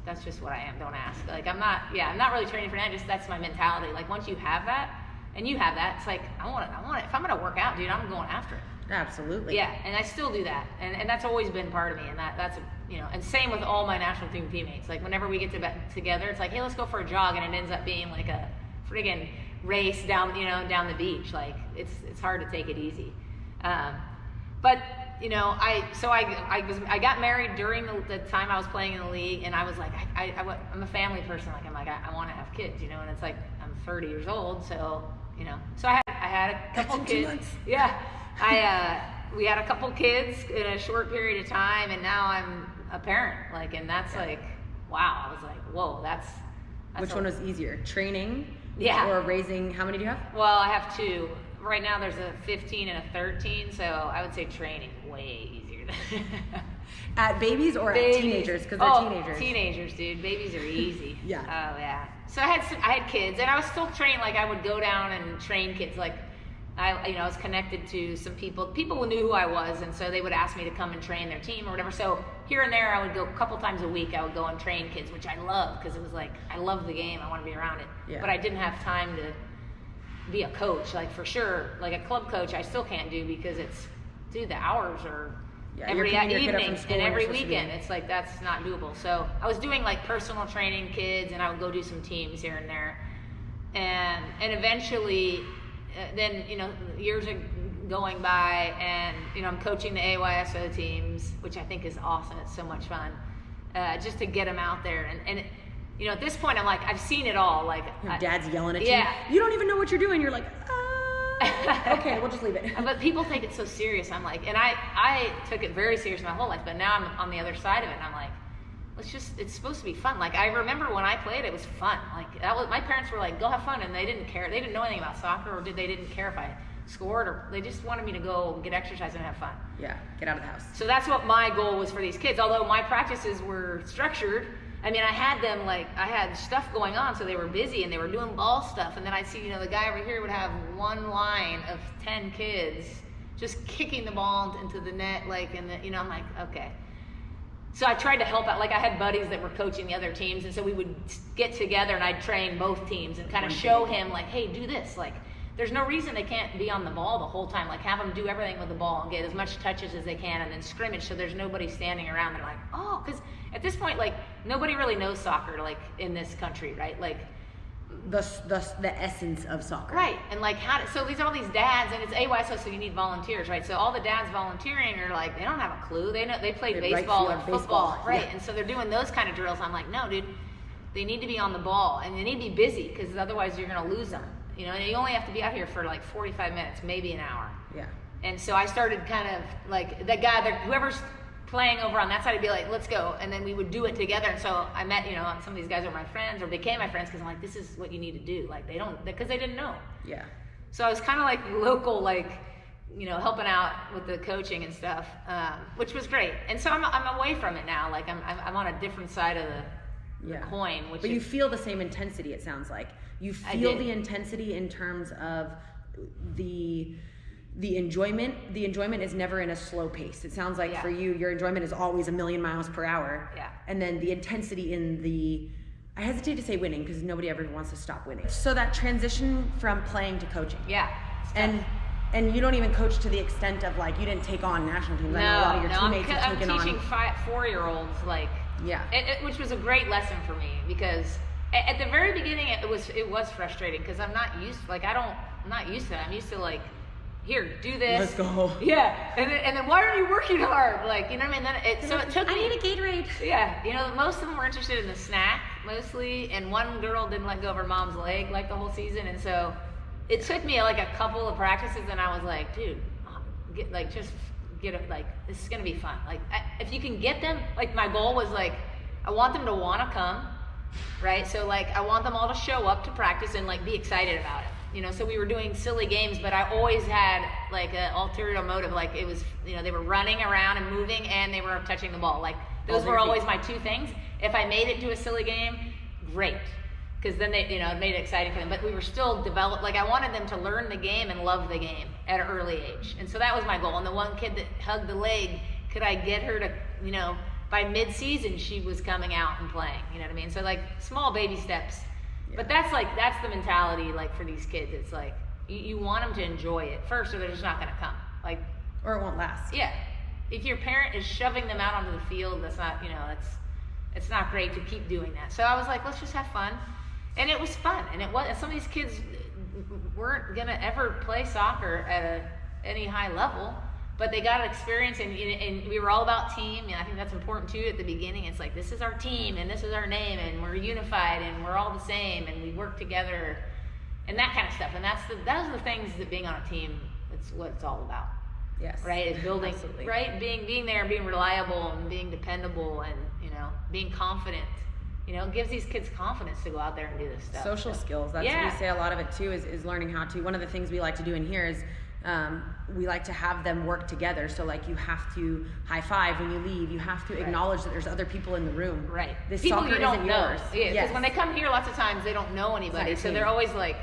that's just what I am, don't ask. I'm not really training for that, that's my mentality. Once you have that, and you have that, it's I want it. If I'm going to work out, dude, I'm going after it. Absolutely. Yeah, and I still do that. And that's always been part of me, and that's and same with all my national team teammates. Whenever we get together, it's hey, let's go for a jog, and it ends up being a friggin' race down the beach. It's hard to take it easy. But I got married during the time I was playing in the league, and I was I'm a family person. I want to have kids, and it's I'm 30 years old, so so I had a couple kids. 2 months. Yeah, we had a couple kids in a short period of time, and now I'm a parent. And that's wow. I was whoa, that's which one was easier, training? Yeah. Or raising, how many do you have? Well, I have 2. right now there's a 15 and a 13, so I would say training way easier than At babies or at teenagers? Because they're teenagers. Teenagers, dude. Babies are easy. Yeah. Oh yeah. So I had kids, and I was still trained. Like I would go down and train kids. Like I was connected to some people. People knew who I was, and so they would ask me to come and train their team or whatever. So here and there, I would go a couple times a week. I would go and train kids, which I love because it was like I love the game. I want to be around it. Yeah. But I didn't have time to be a coach. Like for sure, like a club coach, I still can't do because the hours are. Yeah, every evening and every weekend. weekend. It's like that's not doable. So I was doing like personal training kids, and I would go do some teams here and there, and eventually, then years are going by, and I'm coaching the AYSO teams, which I think is awesome. It's so much fun, just to get them out there and at this point I'm like I've seen it all. Like your dad's yelling at yeah. you. You don't even know what you're doing. You're like. Okay, we'll just leave it. But people take it so serious. I'm like, and I took it very serious my whole life, but now I'm on the other side of it, and I'm like, it's supposed to be fun. Like, I remember when I played, it was fun. Like, my parents were like, go have fun, and they didn't care. They didn't know anything about soccer, or they didn't care if I scored, or they just wanted me to go get exercise and have fun. Yeah, get out of the house. So that's what my goal was for these kids. Although my practices were structured, I mean, I had stuff going on, so they were busy and they were doing ball stuff. And then I'd see, the guy over here would have one line of 10 kids just kicking the ball into the net, I'm like, okay. So I tried to help out. Like I had buddies that were coaching the other teams, and so we would get together and I'd train both teams and kind of show him, like, hey, do this. Like, there's no reason they can't be on the ball the whole time. Like, have them do everything with the ball and get as much touches as they can, and then scrimmage so there's nobody standing around. They're like, oh, because at this point, like, nobody really knows soccer, like, in this country, right? Like, the essence of soccer. Right, and like, so these are all these dads, and it's AYSO, so you need volunteers, right? So all the dads volunteering are like, they don't have a clue. They played baseball or football, right? Yeah. And so they're doing those kind of drills. I'm like, no, dude, they need to be on the ball, and they need to be busy, because otherwise you're going to lose them. And you only have to be out here for like 45 minutes, maybe an hour. Yeah. And so I started kind of like the guy, whoever's playing over on that side, I'd be like, let's go. And then we would do it together. And so I met, some of these guys are my friends or became my friends because I'm like, this is what you need to do. Like because they didn't know. Yeah. So I was kind of like local, like, helping out with the coaching and stuff, which was great. And so I'm away from it now. Like I'm on a different side of the coin. But you feel the same intensity, it sounds like. You feel the intensity in terms of the enjoyment. The enjoyment is never in a slow pace. It sounds like for you, your enjoyment is always a million miles per hour. Yeah. And then the intensity in I hesitate to say winning because nobody ever wants to stop winning. So that transition from playing to coaching. Yeah. And you don't even coach to the extent of like you didn't take on national teams. I know a lot of your teammates have taken on. I'm teaching 4-year-olds like which was a great lesson for me because at the very beginning it was frustrating because I'm not used to that. I'm used to like, here, do this. Let's go. Yeah, and then why aren't you working hard? Like, you know what I mean? Then it took me. I need a Gatorade. Yeah, most of them were interested in the snack mostly, and one girl didn't let go of her mom's leg like the whole season, and so it took me like a couple of practices, and I was like, dude, get it. Like, this is gonna be fun. Like, if you can get them, like my goal was like, I want them to want to come, right? So like, I want them all to show up to practice and like be excited about it. So we were doing silly games, but I always had like an ulterior motive. Like it was, they were running around and moving and they were touching the ball. Like those were always my two things. If I made it to a silly game, great. Because then it made it exciting for them. But we were still like I wanted them to learn the game and love the game at an early age. And so that was my goal. And the one kid that hugged the leg, could I get her to, by mid-season she was coming out and playing. You know what I mean? So like small baby steps. But that's the mentality, like, for these kids. It's like, you want them to enjoy it first, or they're just not going to come. Like, or it won't last. Yeah. If your parent is shoving them out onto the field, that's not, it's not great to keep doing that. So I was like, let's just have fun. And it was fun. And some of these kids weren't going to ever play soccer at any high level, but they got an experience, and we were all about team, and I think that's important too at the beginning. It's like, this is our team, and this is our name, and we're unified, and we're all the same, and we work together, and that kind of stuff. And those are the things that being on a team, it's what it's all about. Yes. Right? Is building, right? Being there, being reliable, and being dependable, and being confident You know, it gives these kids confidence to go out there and do this stuff. Social skills. That's what we say a lot of it too, is learning how to. One of the things we like to do in here is we like to have them work together. So like you have to high five when you leave. You have to acknowledge that there's other people in the room. Right. This people soccer you don't isn't know. yours. Yeah. Because when they come here, lots of times they don't know anybody, so they're always like,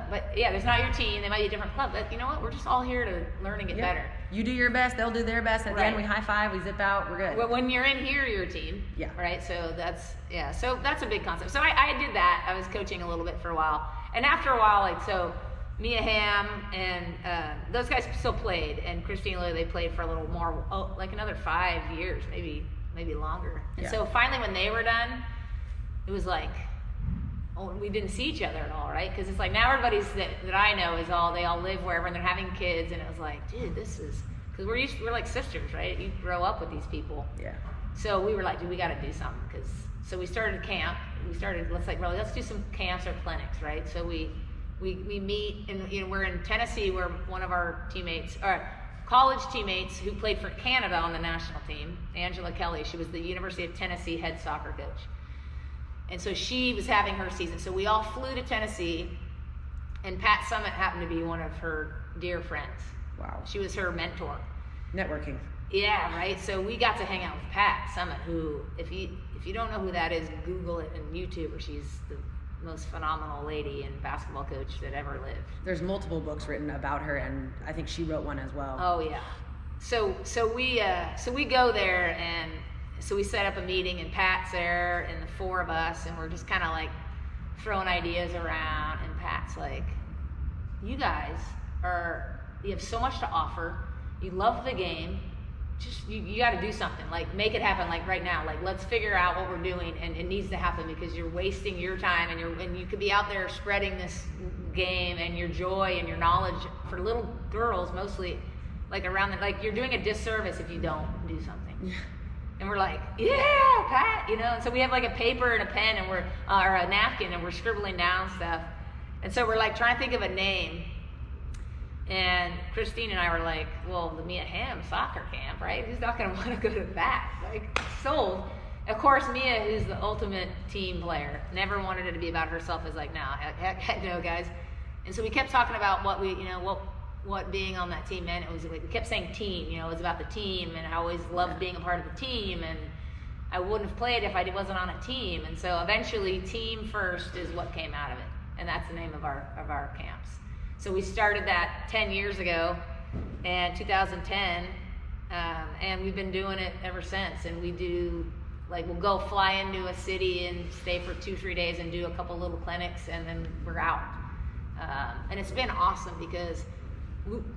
but yeah, there's not your team. They might be a different club, but you know what? We're just all here to learn and get better. You do your best, they'll do their best. At the end, we high five, we zip out, we're good. Well, when you're in here, you're a team. Yeah. Right. So that's So that's a big concept. So I did that. I was coaching a little bit for a while, and after a while, like Mia Hamm and those guys still played, and Christine Lilly, they played for a little more, like another 5 years, maybe longer. And so finally, when they were done, it was like, we didn't see each other at all, right? Because it's like now everybody's that I know they all live wherever, and they're having kids, and it was like, dude, this is, because we're like sisters, right? You grow up with these people. Yeah. So we were like, dude, we got to do something, so we started camp. Let's do some camps or clinics, right? So we meet, and we're in Tennessee, where one of our teammates, or college teammates who played for Canada on the national team, Angela Kelly, she was the University of Tennessee head soccer coach. And so she was having her season. So we all flew to Tennessee, and Pat Summit happened to be one of her dear friends. Wow. She was her mentor. Networking. Yeah, right? So we got to hang out with Pat Summit, who, if you don't know who that is, Google it in YouTube, she's the most phenomenal lady and basketball coach that ever lived. There's multiple books written about her, and I think she wrote one as well. Oh yeah. So we go there, and so we set up a meeting, and Pat's there, and the four of us, and we're just kind of like throwing ideas around, and Pat's like, you guys you have so much to offer, you love the game, just you got to do something, like make it happen, like right now, like let's figure out what we're doing, and it needs to happen, because you're wasting your time, and you could be out there spreading this game and your joy and your knowledge for little girls mostly, like around like you're doing a disservice if you don't do something. Yeah. And we're like, yeah, Pat, and so we have like a paper and a pen, and or a napkin, and we're scribbling down stuff, and so we're like trying to think of a name. And Christine and I were like, well, the Mia Hamm soccer camp, right? Who's not going to want to go to that? Like, sold. Of course, Mia, who's the ultimate team player, never wanted it to be about herself. Is like, no, heck no, guys. And so we kept talking about what what being on that team meant. It was like, we kept saying team, it was about the team, and I always loved being a part of the team, and I wouldn't have played if I wasn't on a team. And so eventually, team first is what came out of it, and that's the name of our camps. So we started that 10 years ago, in 2010, and we've been doing it ever since. And we do, like, we'll go fly into a city and stay for 2-3 days and do a couple little clinics, and then we're out. And it's been awesome because,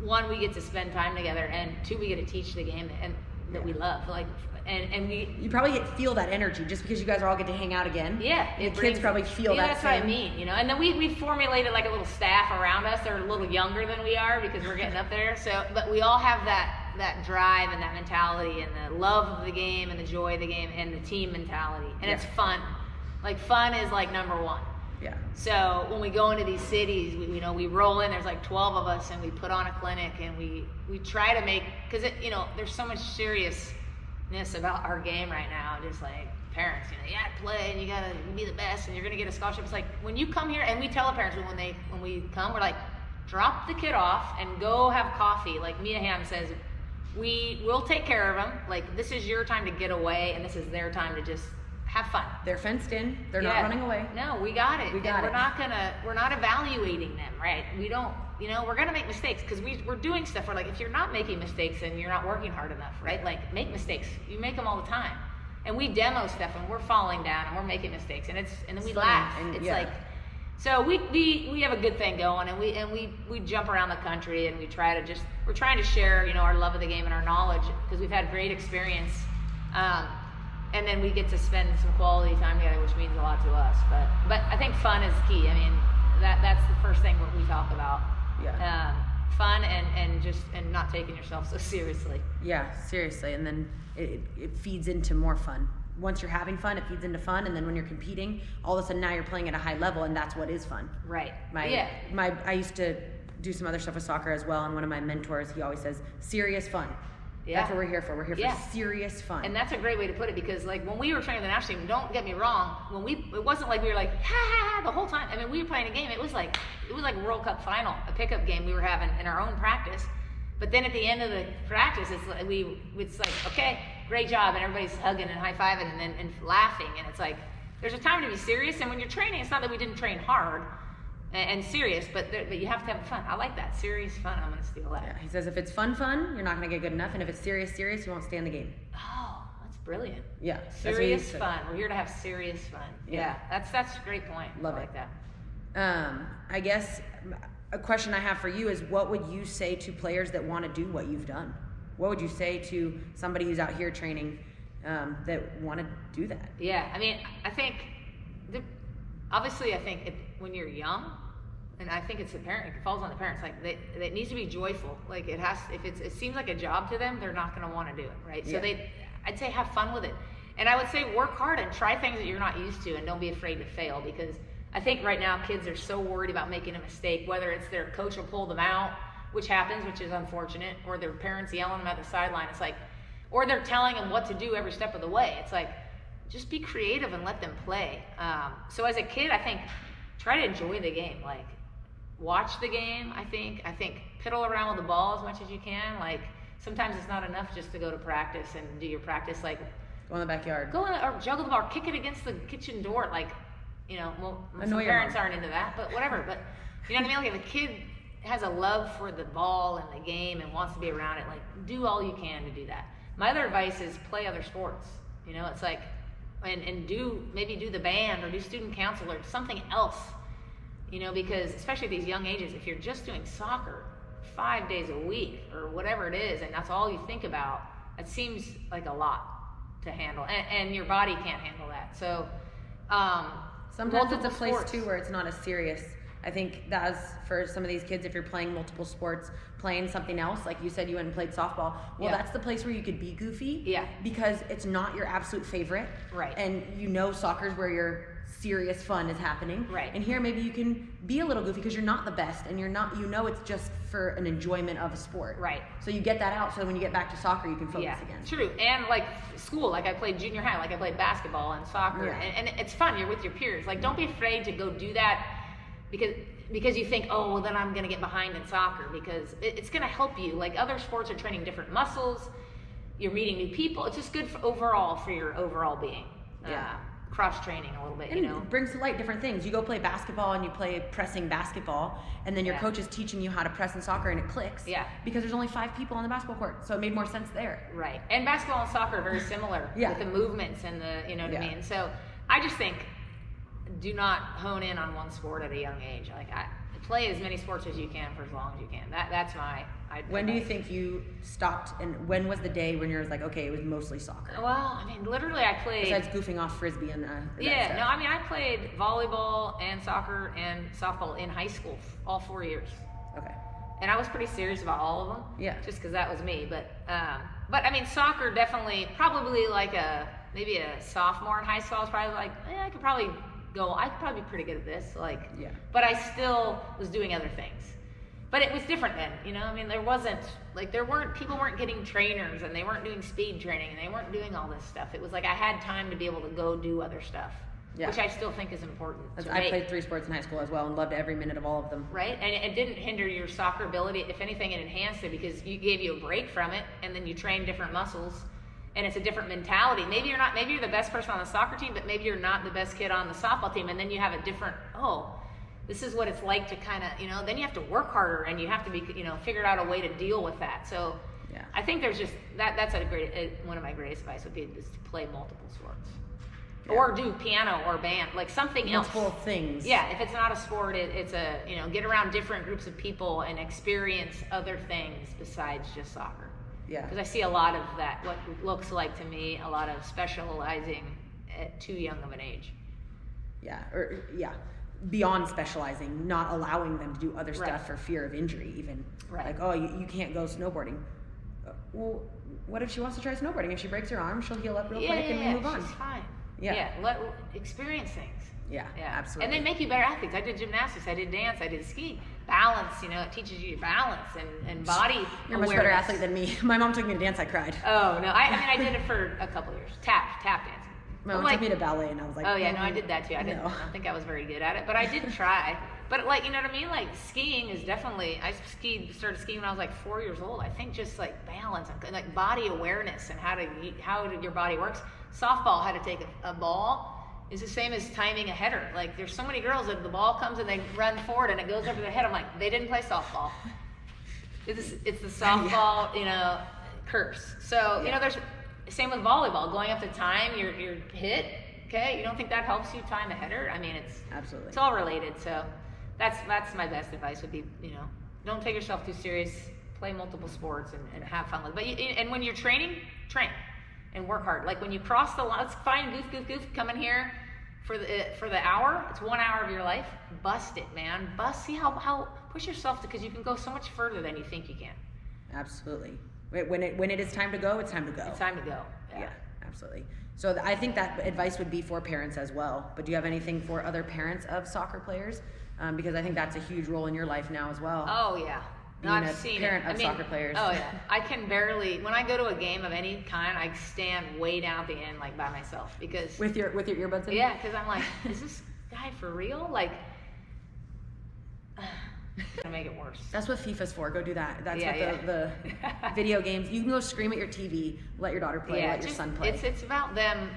one, we get to spend time together, and two, we get to teach the game that we love. Like, and you probably feel that energy just because you guys all get to hang out again. Yeah, the kids probably feel that. That's what I mean, And then we formulated like a little staff around us. They're a little younger than we are because we're getting up there. So, but we all have that drive and that mentality and the love of the game and the joy of the game and the team mentality, and it's fun. Like, fun is like number one. Yeah. So when we go into these cities, we roll in. There's like 12 of us, and we put on a clinic, and we try to make, because there's so much seriousness about our game right now. Just like parents, you gotta play, and you gotta be the best, and you're gonna get a scholarship. It's like when you come here, and we tell the parents when we come, we're like, drop the kid off and go have coffee. Like Mia Hamm says, we will take care of them. Like, this is your time to get away, and this is their time to just have fun. They're fenced in. They're not running away. No, we got it. We're not evaluating them, right? We don't, we're going to make mistakes because we're doing stuff. We're like, if you're not making mistakes, then you're not working hard enough, right? Like, make mistakes. You make them all the time. And we demo stuff, and we're falling down, and we're making mistakes, and then we laugh. And it's like, so we have a good thing going, and we jump around the country, and we're trying to share, our love of the game and our knowledge, because we've had great experience. And then we get to spend some quality time together, which means a lot to us. But I think fun is key. I mean, that's the first thing what we talk about. Yeah. Fun and not taking yourself so seriously. Yeah, seriously. And then it feeds into more fun. Once you're having fun, it feeds into fun, and then when you're competing, all of a sudden now you're playing at a high level, and that's what is fun. Right. I used to do some other stuff with soccer as well, and one of my mentors, he always says, serious fun. Yeah. That's what we're here for. We're here Yeah. for serious fun. And that's a great way to put it, because like when we were training the national team, don't get me wrong, it wasn't like we were like ha ha ha the whole time. I mean, we were playing a game. It was like World Cup final, a pickup game we were having in our own practice. But then at the end of the practice, it's like okay, great job, and everybody's hugging and high fiving and laughing, and it's like there's a time to be serious. And when you're training, it's not that we didn't train hard and serious, but you have to have fun. I like that, serious fun. I'm gonna steal that. Yeah, he says if it's fun, you're not gonna get good enough, and if it's serious, you won't stay in the game. Oh, that's brilliant. Yeah, serious fun. We're here to have serious fun. Yeah, that's a great point. Love I like it. that. I guess a question I have for you is, what would you say to players that want to do what you've done? What would you say to somebody who's out here training that want to do that? Yeah, I mean, I think obviously when you're young, and I think it falls on the parents. Like it needs to be joyful. Like it has. If it seems like a job to them, they're not going to want to do it, right? So I'd say have fun with it, and I would say work hard and try things that you're not used to, and don't be afraid to fail, because I think right now kids are so worried about making a mistake, whether it's their coach will pull them out, which happens, which is unfortunate, or their parents yelling them at the sideline. It's like, or they're telling them what to do every step of the way. It's like, just be creative and let them play. So as a kid, I think try to enjoy the game. Like watch the game. I think piddle around with the ball as much as you can. Like sometimes it's not enough just to go to practice and do your practice. Like go in the backyard. Or juggle the ball, or kick it against the kitchen door. Like, some parents aren't into that, but whatever. But you know what I mean? Like if a kid has a love for the ball and the game and wants to be around it, like do all you can to do that. My other advice is play other sports. It's like, and maybe do the band or do student council or something else. Because especially at these young ages, if you're just doing soccer 5 days a week or whatever it is, and that's all you think about, it seems like a lot to handle, and your body can't handle that. So sometimes it's a place too where it's not as serious. I think that's for some of these kids, if you're playing multiple sports, playing something else, like you said you went and played softball, that's the place where you could be goofy. Yeah. Because it's not your absolute favorite. Right. And soccer's where your serious fun is happening. Right. And here maybe you can be a little goofy because you're not the best, and you're not, it's just for an enjoyment of a sport. Right. So you get that out, so when you get back to soccer, you can focus again. True. And like school, like I played junior high, like I played basketball and soccer, and it's fun. You're with your peers. Like don't be afraid to go do that because you think, oh, well, then I'm going to get behind in soccer, because it's going to help you. Like other sports are training different muscles. You're meeting new people. It's just good for your overall being. Cross training a little bit, and it brings to light different things. You go play basketball and you play pressing basketball, and then your coach is teaching you how to press in soccer, and it clicks. Yeah. Because there's only 5 people on the basketball court, so it made more sense there. Right. And basketball and soccer are very similar with the movements and the, what I mean. So I just think, do not hone in on one sport at a young age. Like play as many sports as you can for as long as you can. That's my advice. When do you think you stopped, and when was the day when you were like, okay, it was mostly soccer? Well, I mean, literally I played... Besides goofing off frisbee and I played volleyball and soccer and softball in high school all 4 years. Okay. And I was pretty serious about all of them. Yeah. Just because that was me. But I mean, soccer definitely, probably like maybe a sophomore in high school, I was probably like, I could probably be pretty good at this. But I still was doing other things. But it was different then, I mean, people weren't getting trainers, and they weren't doing speed training, and they weren't doing all this stuff. It was like I had time to be able to go do other stuff, which I still think is important. I played 3 sports in high school as well, and loved every minute of all of them. Right, and it didn't hinder your soccer ability. If anything, it enhanced it, because you gave you a break from it, and then you train different muscles, and it's a different mentality. Maybe you're the best person on the soccer team, but maybe you're not the best kid on the softball team, and then you have a different, this is what it's like to kind of, then you have to work harder, and you have to be, figure out a way to deal with that. So I think there's just, that's one of my greatest advice would be is to play multiple sports. Yeah. Or do piano or band, like something else. Multiple things. Yeah, if it's not a sport, it's get around different groups of people and experience other things besides just soccer. Yeah. Because I see a lot of that, what looks like to me, a lot of specializing at too young of an age. Beyond specializing, not allowing them to do other stuff for fear of injury, even. Right. Like, you can't go snowboarding. Well, what if she wants to try snowboarding? If she breaks her arm, she'll heal up real quick and we move on. She's fine. Let experience things. Yeah, absolutely. And they make you better athletes. I did gymnastics, I did dance, I did skiing. balance, you know, it teaches you balance and body You're a much better athlete than me. My mom took me to dance, I cried. Oh, no, I mean, I did it for a couple of years. Tap dancing. My mom took me to ballet, and I was like, oh yeah, no, I did that too. I don't think I was very good at it, but I did try. But like, you know what I mean? Like skiing is definitely, started skiing when I was like 4 years old. I think just like balance and like body awareness and how your body works. Softball, how to take a ball is the same as timing a header. Like there's so many girls that the ball comes and they run forward and it goes over their head. I'm like, they didn't play softball. It's the softball, you know, curse. So, you know, there's, same with volleyball, going up to time your hit. Okay, you don't think that helps you time a header? I mean, absolutely, it's all related. So that's my best advice would be, you know, don't take yourself too serious. Play multiple sports and have fun with it. But and when you're training, train and work hard. Like when you cross the line, let's find goof, come in here for the hour. It's 1 hour of your life. Bust it, man. See how push yourself because you can go so much further than you think you can. Absolutely. When it is time to go, it's time to go. It's time to go. Yeah, absolutely. So I think that advice would be for parents as well. But do you have anything for other parents of soccer players? Because I think that's a huge role in your life now as well. Oh yeah. Being a parent of soccer players. Oh yeah. I can barely, when I go to a game of any kind, I stand way down at the end like by myself because with your earbuds in? Yeah, because I'm like, is this guy for real? Like gonna make it worse. That's what FIFA's for. Go do that. That's what the video games. You can go scream at your TV, let your daughter play, let your son play. It's about them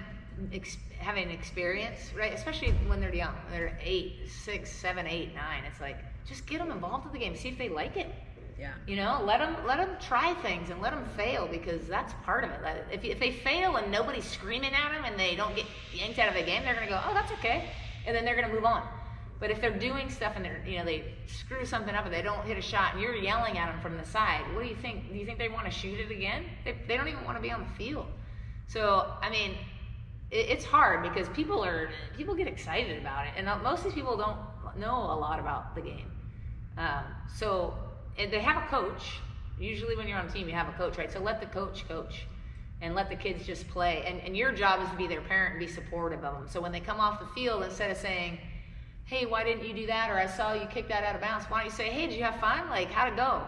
having experience, right? Especially when they're young. They're 8, 6, 7, 8, 9. It's like just get them involved with the game. See if they like it. Yeah. You know, let them try things and let them fail because that's part of it. If they fail and nobody's screaming at them and they don't get yanked out of the game, they're gonna go, oh, that's okay, and then they're gonna move on. But if they're doing stuff and they screw something up and they don't hit a shot and you're yelling at them from the side, what do you think? Do you think they want to shoot it again? They don't even want to be on the field. So, I mean, it's hard because people get excited about it. And most of these people don't know a lot about the game. So they have a coach. Usually when you're on a team, you have a coach, right? So let the coach and let the kids just play. And your job is to be their parent and be supportive of them. So when they come off the field, instead of saying, hey, why didn't you do that? Or I saw you kick that out of bounds. Why don't you say, hey, did you have fun? Like, how'd it go?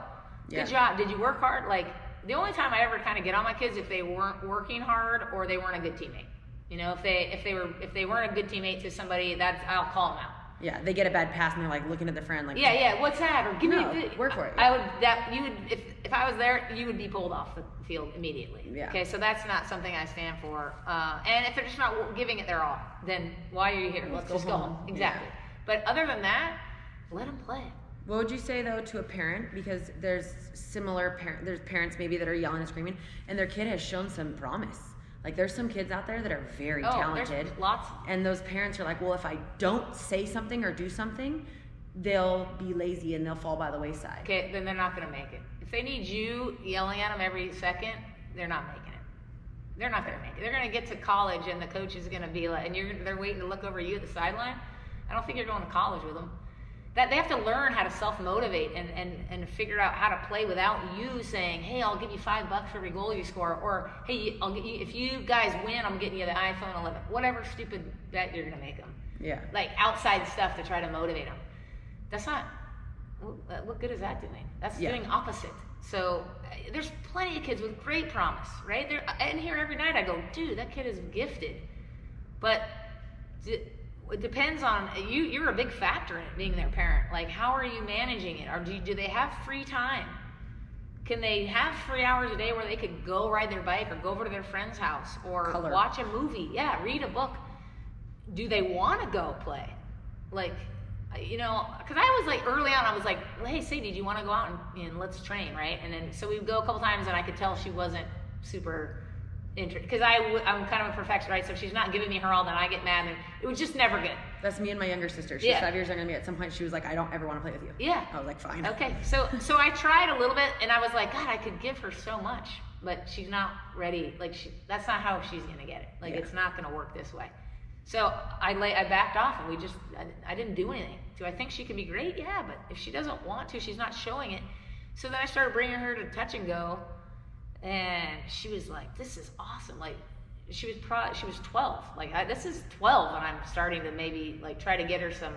Good job. Did you work hard? Like, the only time I ever kind of get on my kids if they weren't working hard or they weren't a good teammate. You know, if they weren't a good teammate to somebody, I'll call them out. Yeah, they get a bad pass and they're like looking at their friend like, what's that? Or give me work for it. If I was there, you would be pulled off the field immediately. Yeah. Okay, so that's not something I stand for. And if they're just not giving it their all, then why are you here? Let's just go home. Exactly. Yeah. But other than that, let them play. What would you say though to a parent, because there's there's parents maybe that are yelling and screaming and their kid has shown some promise. Like there's some kids out there that are very talented. There's lots. And those parents are like, well, if I don't say something or do something, they'll be lazy and they'll fall by the wayside. Okay, then they're not going to make it. If they need you yelling at them every second, they're not making it. They're not going to make it. They're going to get to college and the coach is going to be like, and they're waiting to look over you at the sideline. I don't think you're going to college with them. That they have to learn how to self-motivate and figure out how to play without you saying, hey, I'll give you $5 for every goal you score, or hey, I'll get you, if you guys win, I'm getting you the iPhone 11. Whatever stupid bet you're gonna make them. Yeah. Like outside stuff to try to motivate them. That's not. What good is that doing? That's doing opposite. So there's plenty of kids with great promise, right? They're in here every night. I go, dude, that kid is gifted, but. It depends on you. You're a big factor in it, being their parent. Like, how are you managing it? Or do they have free time? Can they have 3 hours a day where they could go ride their bike or go over to their friend's house or watch a movie? Yeah, read a book. Do they want to go play? Like, you know, because I was like early on, I was like, hey, Sadie, do you want to go out and let's train, right? And then so we'd go a couple times, and I could tell she wasn't super. Because I'm kind of a perfectionist, right? So if she's not giving me her all, then I get mad, and it was just never good. That's me and my younger sister. She's 5 years younger than me. At some point, she was like, "I don't ever want to play with you." Yeah. I was like, "Fine." Okay. So I tried a little bit, and I was like, God, I could give her so much, but she's not ready. Like that's not how she's gonna get it. Like it's not gonna work this way. So I backed off, and I didn't do anything. Do I think she can be great? Yeah, but if she doesn't want to, she's not showing it. So then I started bringing her to TouchNGo. And she was like, this is awesome. Like, she was 12. Like, this is 12, and I'm starting to maybe, like, try to get her some,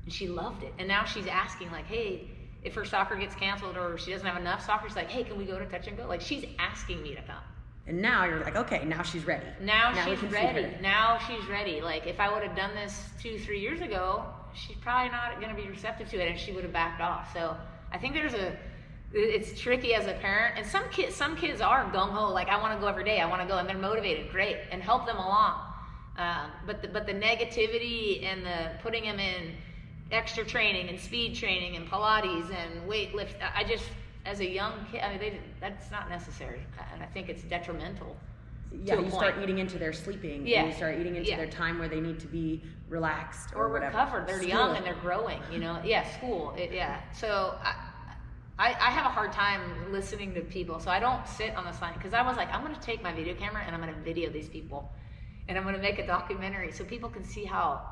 And she loved it. And now she's asking, like, hey, if her soccer gets canceled or she doesn't have enough soccer, she's like, hey, can we go to TouchNGo? Like, she's asking me to come. And now you're like, okay, now she's ready. Now she's ready. Now she's ready. Like, if I would have done this 2-3 years ago, she's probably not going to be receptive to it, and she would have backed off. So I think it's tricky as a parent. And some kids are gung-ho, like, I want to go every day. I want to go, and they're motivated. Great. And help them along. But the negativity and the putting them in extra training and speed training and Pilates and weightlifting, I just, as a young kid, I mean, that's not necessary, and I think it's detrimental. Yeah, you start eating into their sleeping. Yeah, and you start eating into their time where they need to be relaxed or whatever. Recovered. They're young and they're growing. You know, school. So I have a hard time listening to people, so I don't sit on the side, because I was like, I'm going to take my video camera and I'm going to video these people, and I'm going to make a documentary so people can see how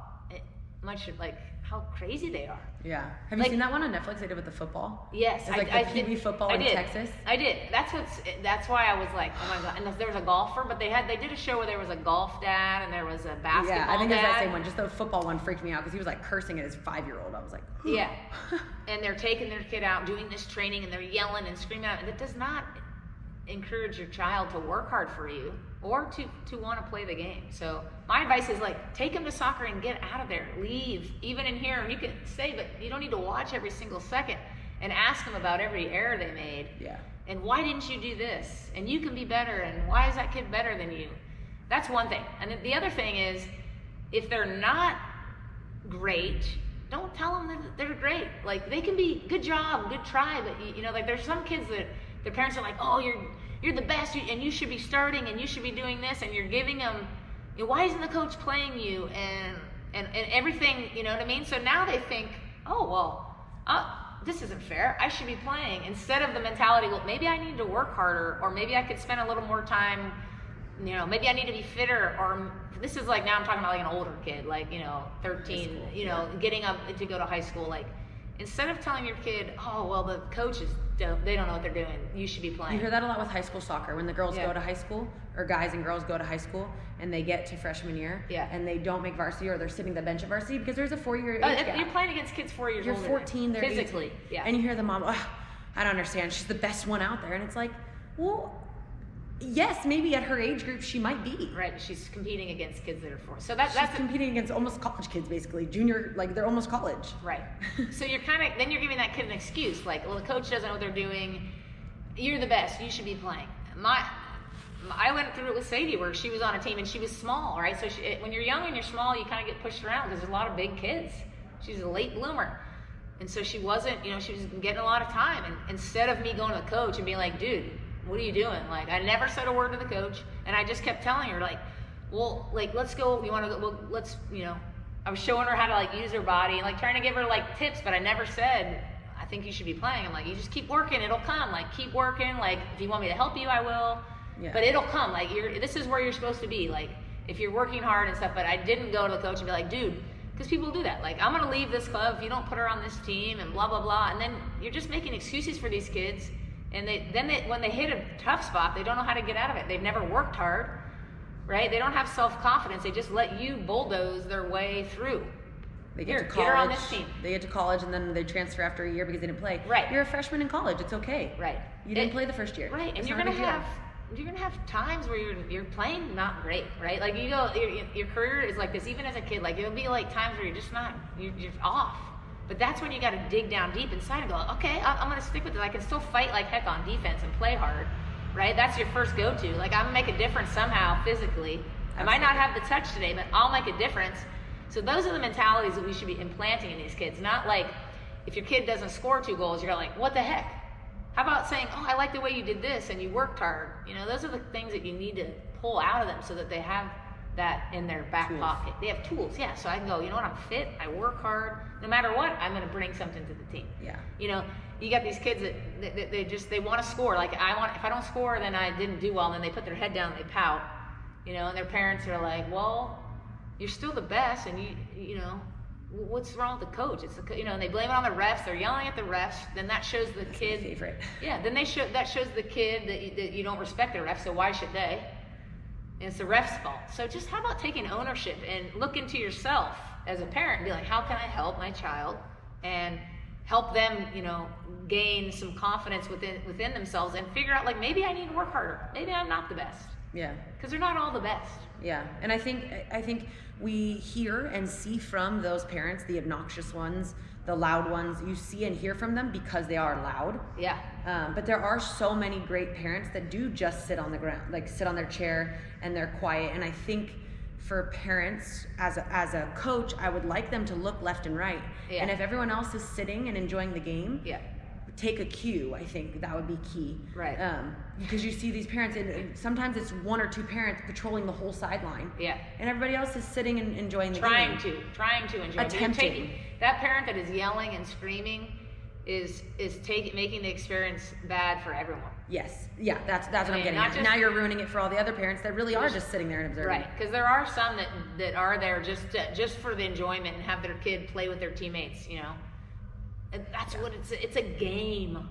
crazy they are. Yeah. Have you seen that one on Netflix they did with the football? Yes. It's like the Pee Wee football in Texas. I did. That's why I was like, oh my God. And there was a golfer, but they did a show where there was a golf dad and there was a basketball dad. Yeah, I think it's that same one. Just the football one freaked me out because he was like cursing at his 5-year-old. I was like, yeah. And they're taking their kid out, doing this training, and they're yelling and screaming out. And it does not encourage your child to work hard for you or to want to play the game. So my advice is, like, take them to soccer and get out of there. Leave. Even in here, and you can say, but you don't need to watch every single second, and ask them about every error they made. Yeah. And why didn't you do this? And you can be better, and why is that kid better than you? That's one thing. And then the other thing is, if they're not great, don't tell them that they're great. Like, they can be, good job, good try, but like, there's some kids that their parents are like, oh, you're the best, and you should be starting, and you should be doing this, and you're giving them, why isn't the coach playing you, and everything, you know what I mean? So now they think, oh, well, this isn't fair, I should be playing, instead of the mentality, well, maybe I need to work harder, or maybe I could spend a little more time, maybe I need to be fitter, or this is like, now I'm talking about like an older kid, like, 13, getting up to go to high school, like, instead of telling your kid, oh, well, the coaches, they don't know what they're doing, you should be playing. You hear that a lot with high school soccer. When the girls go to high school, or guys and girls go to high school, and they get to freshman year, and they don't make varsity, or they're sitting the bench at varsity, because there's a 4-year age gap. You're playing against kids 4 years older. You're 14, they're physically, 18. And you hear the mom, oh, I don't understand, she's the best one out there. And it's like, well, yes, maybe at her age group she might be. Right, she's competing against kids that are 4. So that's competing against almost college kids, basically. Junior, like, they're almost college. Right. So you're then you're giving that kid an excuse, like, well, the coach doesn't know what they're doing. You're the best, you should be playing. I went through it with Sadie, where she was on a team and she was small, right? So when you're young and you're small, you kind of get pushed around because there's a lot of big kids. She's a late bloomer. And so she wasn't, she was getting a lot of time. And instead of me going to the coach and being like, dude, what are you doing? Like, I never said a word to the coach, and I just kept telling her, like, well, like, let's go, you want to go, well, let's, I was showing her how to, like, use her body, and, like, trying to give her, like, tips, but I never said, I think you should be playing. I'm like, you just keep working, it'll come. Like, keep working. Like, if you want me to help you, I will. Yeah. But it'll come. Like, this is where you're supposed to be. Like, if you're working hard and stuff. But I didn't go to the coach and be like, dude, because people do that. Like, I'm going to leave this club if you don't put her on this team and blah, blah, blah. And then you're just making excuses for these kids. And when they hit a tough spot, they don't know how to get out of it. They've never worked hard, right? They don't have self-confidence. They just let you bulldoze their way through. They get to college. Get her on this team. They get to college, and then they transfer after a year because they didn't play. Right. You're a freshman in college. It's okay. Right. You didn't play the first year. Right. And you're gonna have times where you're playing not great, right? Like, your career is like this. Even as a kid, like, it'll be like times where you're just not, you're off. But that's when you got to dig down deep inside and go, okay, I'm going to stick with this. I can still fight like heck on defense and play hard, right? That's your first go-to. Like, I'm going to make a difference somehow physically. I might not have the touch today, but I'll make a difference. So those are the mentalities that we should be implanting in these kids. Not like, if your kid doesn't score 2 goals, you're like, what the heck? How about saying, oh, I like the way you did this and you worked hard. Those are the things that you need to pull out of them so that they have that in their back pocket. They have tools, yeah. So I can go, you know what, I'm fit, I work hard. No matter what, I'm going to bring something to the team. Yeah. You got these kids that they want to score. Like, if I don't score, then I didn't do well. And then they put their head down and they pout. And their parents are like, well, you're still the best, and what's wrong with the coach? It's and they blame it on the refs. They're yelling at the refs. Then that shows the kid. My favorite. Yeah. Then that shows the kid that you don't respect the refs. So why should they? And it's the ref's fault. So just how about taking ownership and look into yourself as a parent, be like, how can I help my child and help them, gain some confidence within themselves and figure out, like, maybe I need to work harder. Maybe I'm not the best. Yeah. Because they're not all the best. Yeah, and I think we hear and see from those parents, the obnoxious ones, the loud ones. You see and hear from them because they are loud. Yeah. But there are so many great parents that do just sit on the ground, like sit on their chair and they're quiet. And I think for parents, as a coach, I would like them to look left and right. Yeah. And if everyone else is sitting and enjoying the game, yeah, take a cue. I think that would be key. Right. Because you see these parents, and sometimes it's one or two parents patrolling the whole sideline. Yeah. And everybody else is sitting and enjoying the game. Trying to enjoy. Attempting. That parent that is yelling and screaming is making the experience bad for everyone. Yes. Yeah, that's what I'm getting at. Now you're ruining it for all the other parents that really are just sitting there and observing. Right, because there are some that are there just for the enjoyment and have their kid play with their teammates, And that's what it's a game.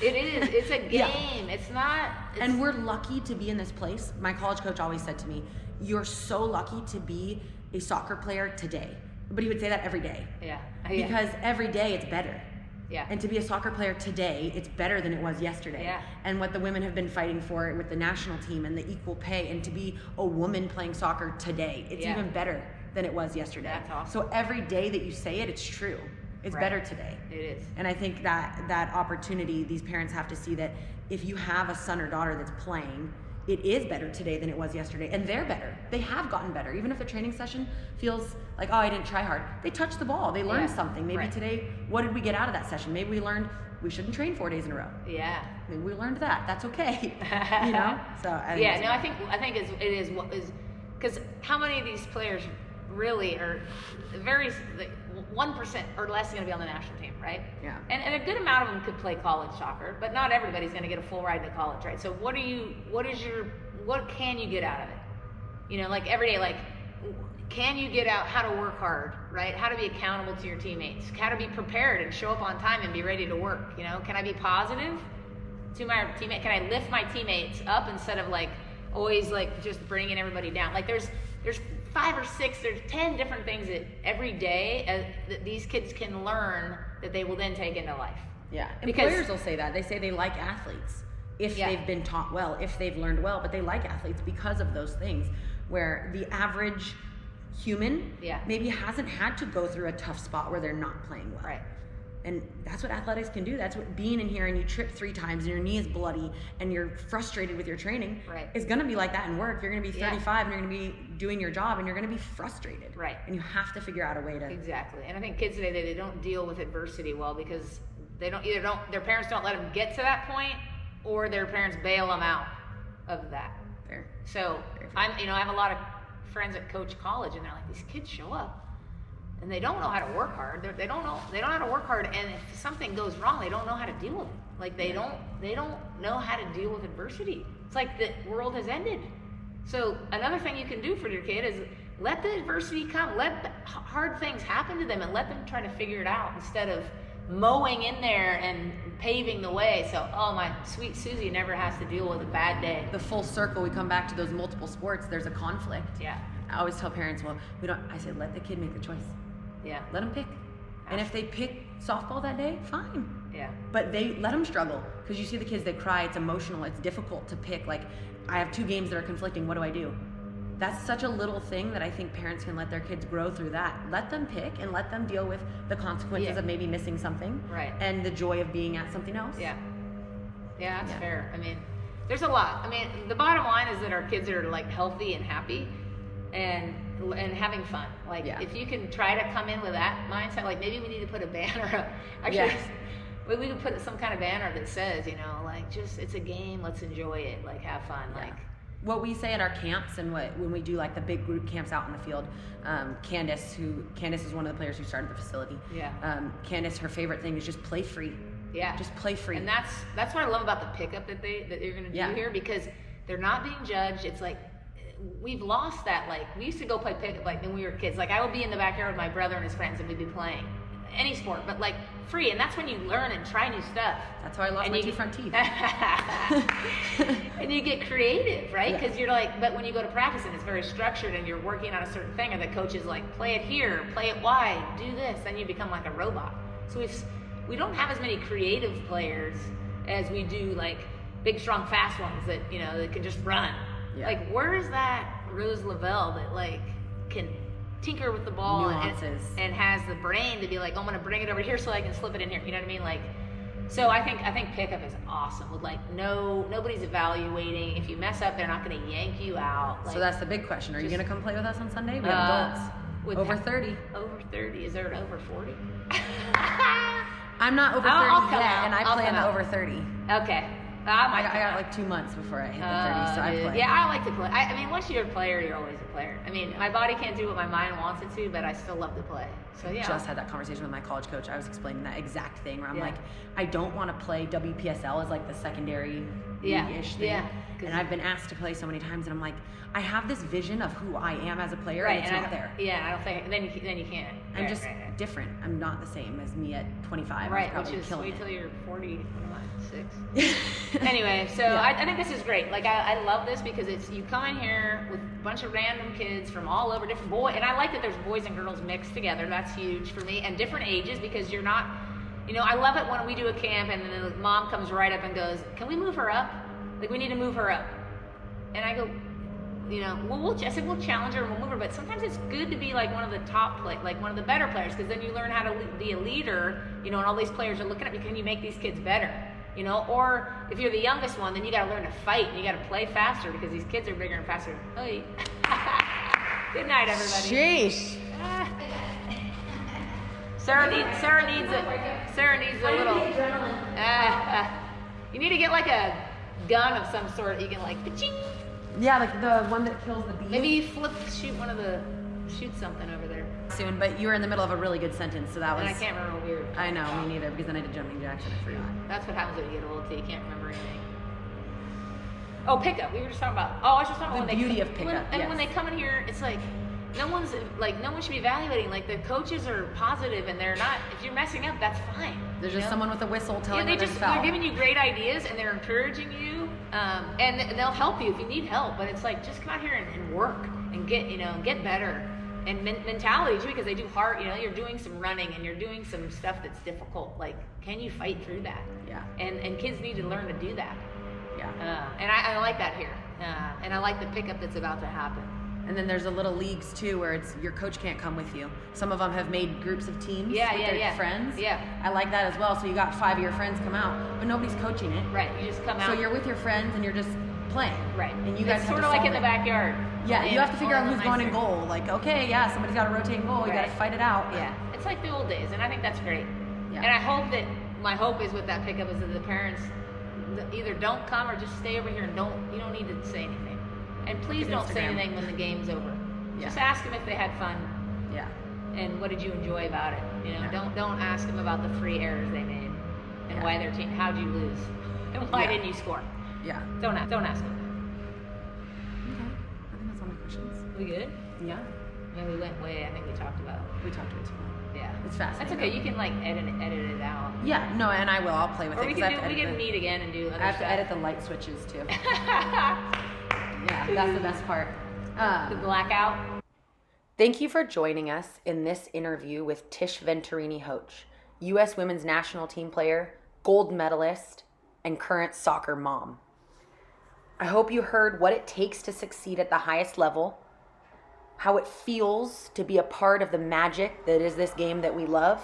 It is. It's a game. Yeah. It's not. And we're lucky to be in this place. My college coach always said to me, "You're so lucky to be a soccer player today." But he would say that every day. Yeah. Because every day it's better. Yeah. And to be a soccer player today, it's better than it was yesterday. Yeah. And what the women have been fighting for with the national team and the equal pay, and to be a woman playing soccer today, it's even better than it was yesterday. That's awesome. So every day that you say it, it's true. It's better today. It is. And I think that opportunity, these parents have to see that if you have a son or daughter that's playing, it is better today than it was yesterday. And they're better. They have gotten better. Even if the training session feels like, oh, I didn't try hard. They touched the ball. They learned something. Maybe today, what did we get out of that session? Maybe we learned we shouldn't train 4 days in a row. Yeah. Maybe we learned that. That's okay. So I think it is because how many of these players really are very, like, 1% or less going to be on the national team, right? Yeah. And a good amount of them could play college soccer, but not everybody's going to get a full ride to college, right? So what can you get out of it? Like every day, like, can you get out how to work hard, right? How to be accountable to your teammates, how to be prepared and show up on time and be ready to work, Can I be positive to my teammate? Can I lift my teammates up instead of like always like just bringing everybody down? Like there's 5 or 6, there's 10 different things that every day that these kids can learn that they will then take into life. Yeah, employers will say that. They say they like athletes if they've been taught well, if they've learned well, but they like athletes because of those things, where the average human maybe hasn't had to go through a tough spot where they're not playing well. Right. And that's what athletics can do. That's what being in here and you trip 3 times and your knee is bloody and you're frustrated with your training is going to be like that in work. You're going to be 35 and you're going to be doing your job and you're going to be frustrated. Right. And you have to figure out a way to. Exactly. And I think kids today, they don't deal with adversity well because their parents don't let them get to that point, or their parents bail them out of that. Fair. So I have a lot of friends that coach college, and they're like, these kids show up and they don't know how to work hard. They don't know how to work hard, and if something goes wrong, they don't know how to deal with it. Like they don't know how to deal with adversity. It's like the world has ended. So another thing you can do for your kid is let the adversity come, let the hard things happen to them, and let them try to figure it out instead of mowing in there and paving the way. So, my sweet Susie never has to deal with a bad day. The full circle, we come back to those multiple sports, there's a conflict. Yeah. I always tell parents, I said, let the kid make the choice. Yeah. Let them pick. And if they pick softball that day, fine. Yeah. But they let them struggle, because you see the kids that cry, it's emotional, it's difficult to pick. Like, I have 2 games that are conflicting, what do I do? That's such a little thing that I think parents can let their kids grow through that. Let them pick and let them deal with the consequences of maybe missing something. Right. And the joy of being at something else. Yeah. Yeah, that's fair. I mean, there's a lot. I mean, the bottom line is that our kids are like healthy and happy and having fun. Like if you can try to come in with that mindset, like maybe we need to put a banner up. Actually, we could put some kind of banner that says, like, just, it's a game, let's enjoy it, like have fun. Like what we say at our camps and when we do like the big group camps out in the field, Candace is one of the players who started the facility. Candace, her favorite thing is just play free. Just play free. And that's what I love about the pickup that you're gonna do here, because they're not being judged. It's like we've lost that. Like we used to go play pickup like when we were kids. Like I would be in the backyard with my brother and his friends and we'd be playing. any sport, but like free, and that's when you learn and try new stuff. That's how I lost my 2 front teeth. And you get creative, right? Yeah. Because you're like, but when you go to practice and it's very structured and you're working on a certain thing, and the coach is like, play it here, play it wide, do this, then you become like a robot. So we don't have as many creative players as we do like big, strong, fast ones that, you know, that can just run. Yeah. Like, where is that Rose Lavelle that like can tinker with the ball and has the brain to be like, oh, I'm gonna bring it over here so I can slip it in here. You know what I mean? Like, so I think pickup is awesome. With like nobody's evaluating. If you mess up, they're not gonna yank you out. Like, so that's the big question. Are you gonna come play with us on Sunday? We have adults. Over 30. Over 30. Is there an over 40? I'm not over 30 yet, and I play in the over 30. Okay. I got like 2 months before I hit the 30, so I play. Yeah, I like to play. I mean, once you're a player, you're always a player. I mean, my body can't do what my mind wants it to, but I still love to play. So yeah. Just had that conversation with my college coach. I was explaining that exact thing where I'm like, I don't want to play WPSL as like the secondary league-ish thing. Yeah. And I've been asked to play so many times, and I'm like, I have this vision of who I am as a player, and it's not there. Yeah, I don't think then you can't. I'm just different. I'm not the same as me at 25. Right, which is wait till you're 40. What am I, 6? Anyway, so I think this is great. Like I love this because it's you come in here with a bunch of random kids from all over, different boys, and I like that there's boys and girls mixed together. That's huge for me, and different ages because you're not. You know, I love it when we do a camp and then the mom comes right up and goes, "Can we move her up? Like we need to move her up." And I go, you know, I said we'll challenge her and we'll move her, but sometimes it's good to be like one of the top like one of the better players, because then you learn how to be a leader, you know, and all these players are looking at you. Can you make these kids better? You know, or if you're the youngest one, then you got to learn to fight and you got to play faster because these kids are bigger and faster. Hey. Good night, everybody. Sheesh. Sarah needs a little. You need to get like a gun of some sort. You can like, ka-ching. Yeah, like the one that kills the bees. Maybe you shoot something over there. Soon, but you were in the middle of a really good sentence, so that was. And I can't remember what we were. I know, me neither, because then I did jumping jacks and I forgot. That's what happens when you get old, too. You can't remember anything. Oh, pickup. We were just talking about. Oh, I was just talking about the beauty of pickup. And when they come in here, it's like no one should be evaluating. Like the coaches are positive, and they're not. If you're messing up, that's fine. There's just someone with a whistle telling you they're giving you great ideas, and they're encouraging you, and they'll help you if you need help. But it's like just come out here and work and get better. And mentality too, because they do hard. You know, you're doing some running and you're doing some stuff that's difficult. Like, can you fight through that? Yeah. And kids need to learn to do that. Yeah. And I like that here. And I like the pickup that's about to happen. And then there's a little leagues too where it's your coach can't come with you. Some of them have made groups of teams with their friends. Yeah. I like that as well. So you got 5 of your friends come out, but nobody's coaching it. Right. You just come out. So you're with your friends and you're just playing. Right. And you guys sort of like in the backyard. Yeah, you have to figure out who's going in goal. Like, okay, yeah, somebody's got to rotate in goal. You got to fight it out. Yeah, it's like the old days, and I think that's great. Yeah. And I hope that my hope is with that pickup is that the parents either don't come or just stay over here and you don't need to say anything. And please don't say anything when the game's over. Yeah. Just ask them if they had fun. Yeah. And what did you enjoy about it? You know, don't ask them about the free errors they made and why their team. How'd you lose? And why didn't you score? Yeah. Don't ask them. Questions. We good? Yeah. I mean, we went way. I think we talked way too much. Yeah. It's fast. That's okay. You can like edit it out. Yeah. No, and I will. I'll play with it. We can meet again and do other stuff. I have to edit the light switches too. Yeah, that's the best part. The blackout. Thank you for joining us in this interview with Tisha Venturini Hoch, U.S. Women's National Team player, gold medalist, and current soccer mom. I hope you heard what it takes to succeed at the highest level, how it feels to be a part of the magic that is this game that we love.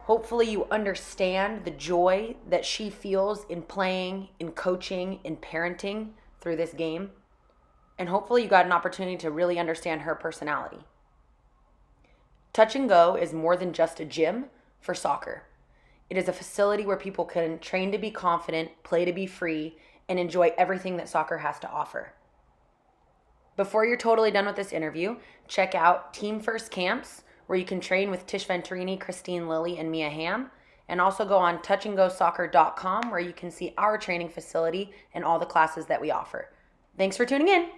Hopefully you understand the joy that she feels in playing, in coaching, in parenting through this game. And hopefully you got an opportunity to really understand her personality. TouchNGo is more than just a gym for soccer. It is a facility where people can train to be confident, play to be free, and enjoy everything that soccer has to offer. Before you're totally done with this interview, check out Team First Camps, where you can train with Tish Venturini, Christine Lilly, and Mia Hamm, and also go on TouchNGoSoccer.com, where you can see our training facility and all the classes that we offer. Thanks for tuning in.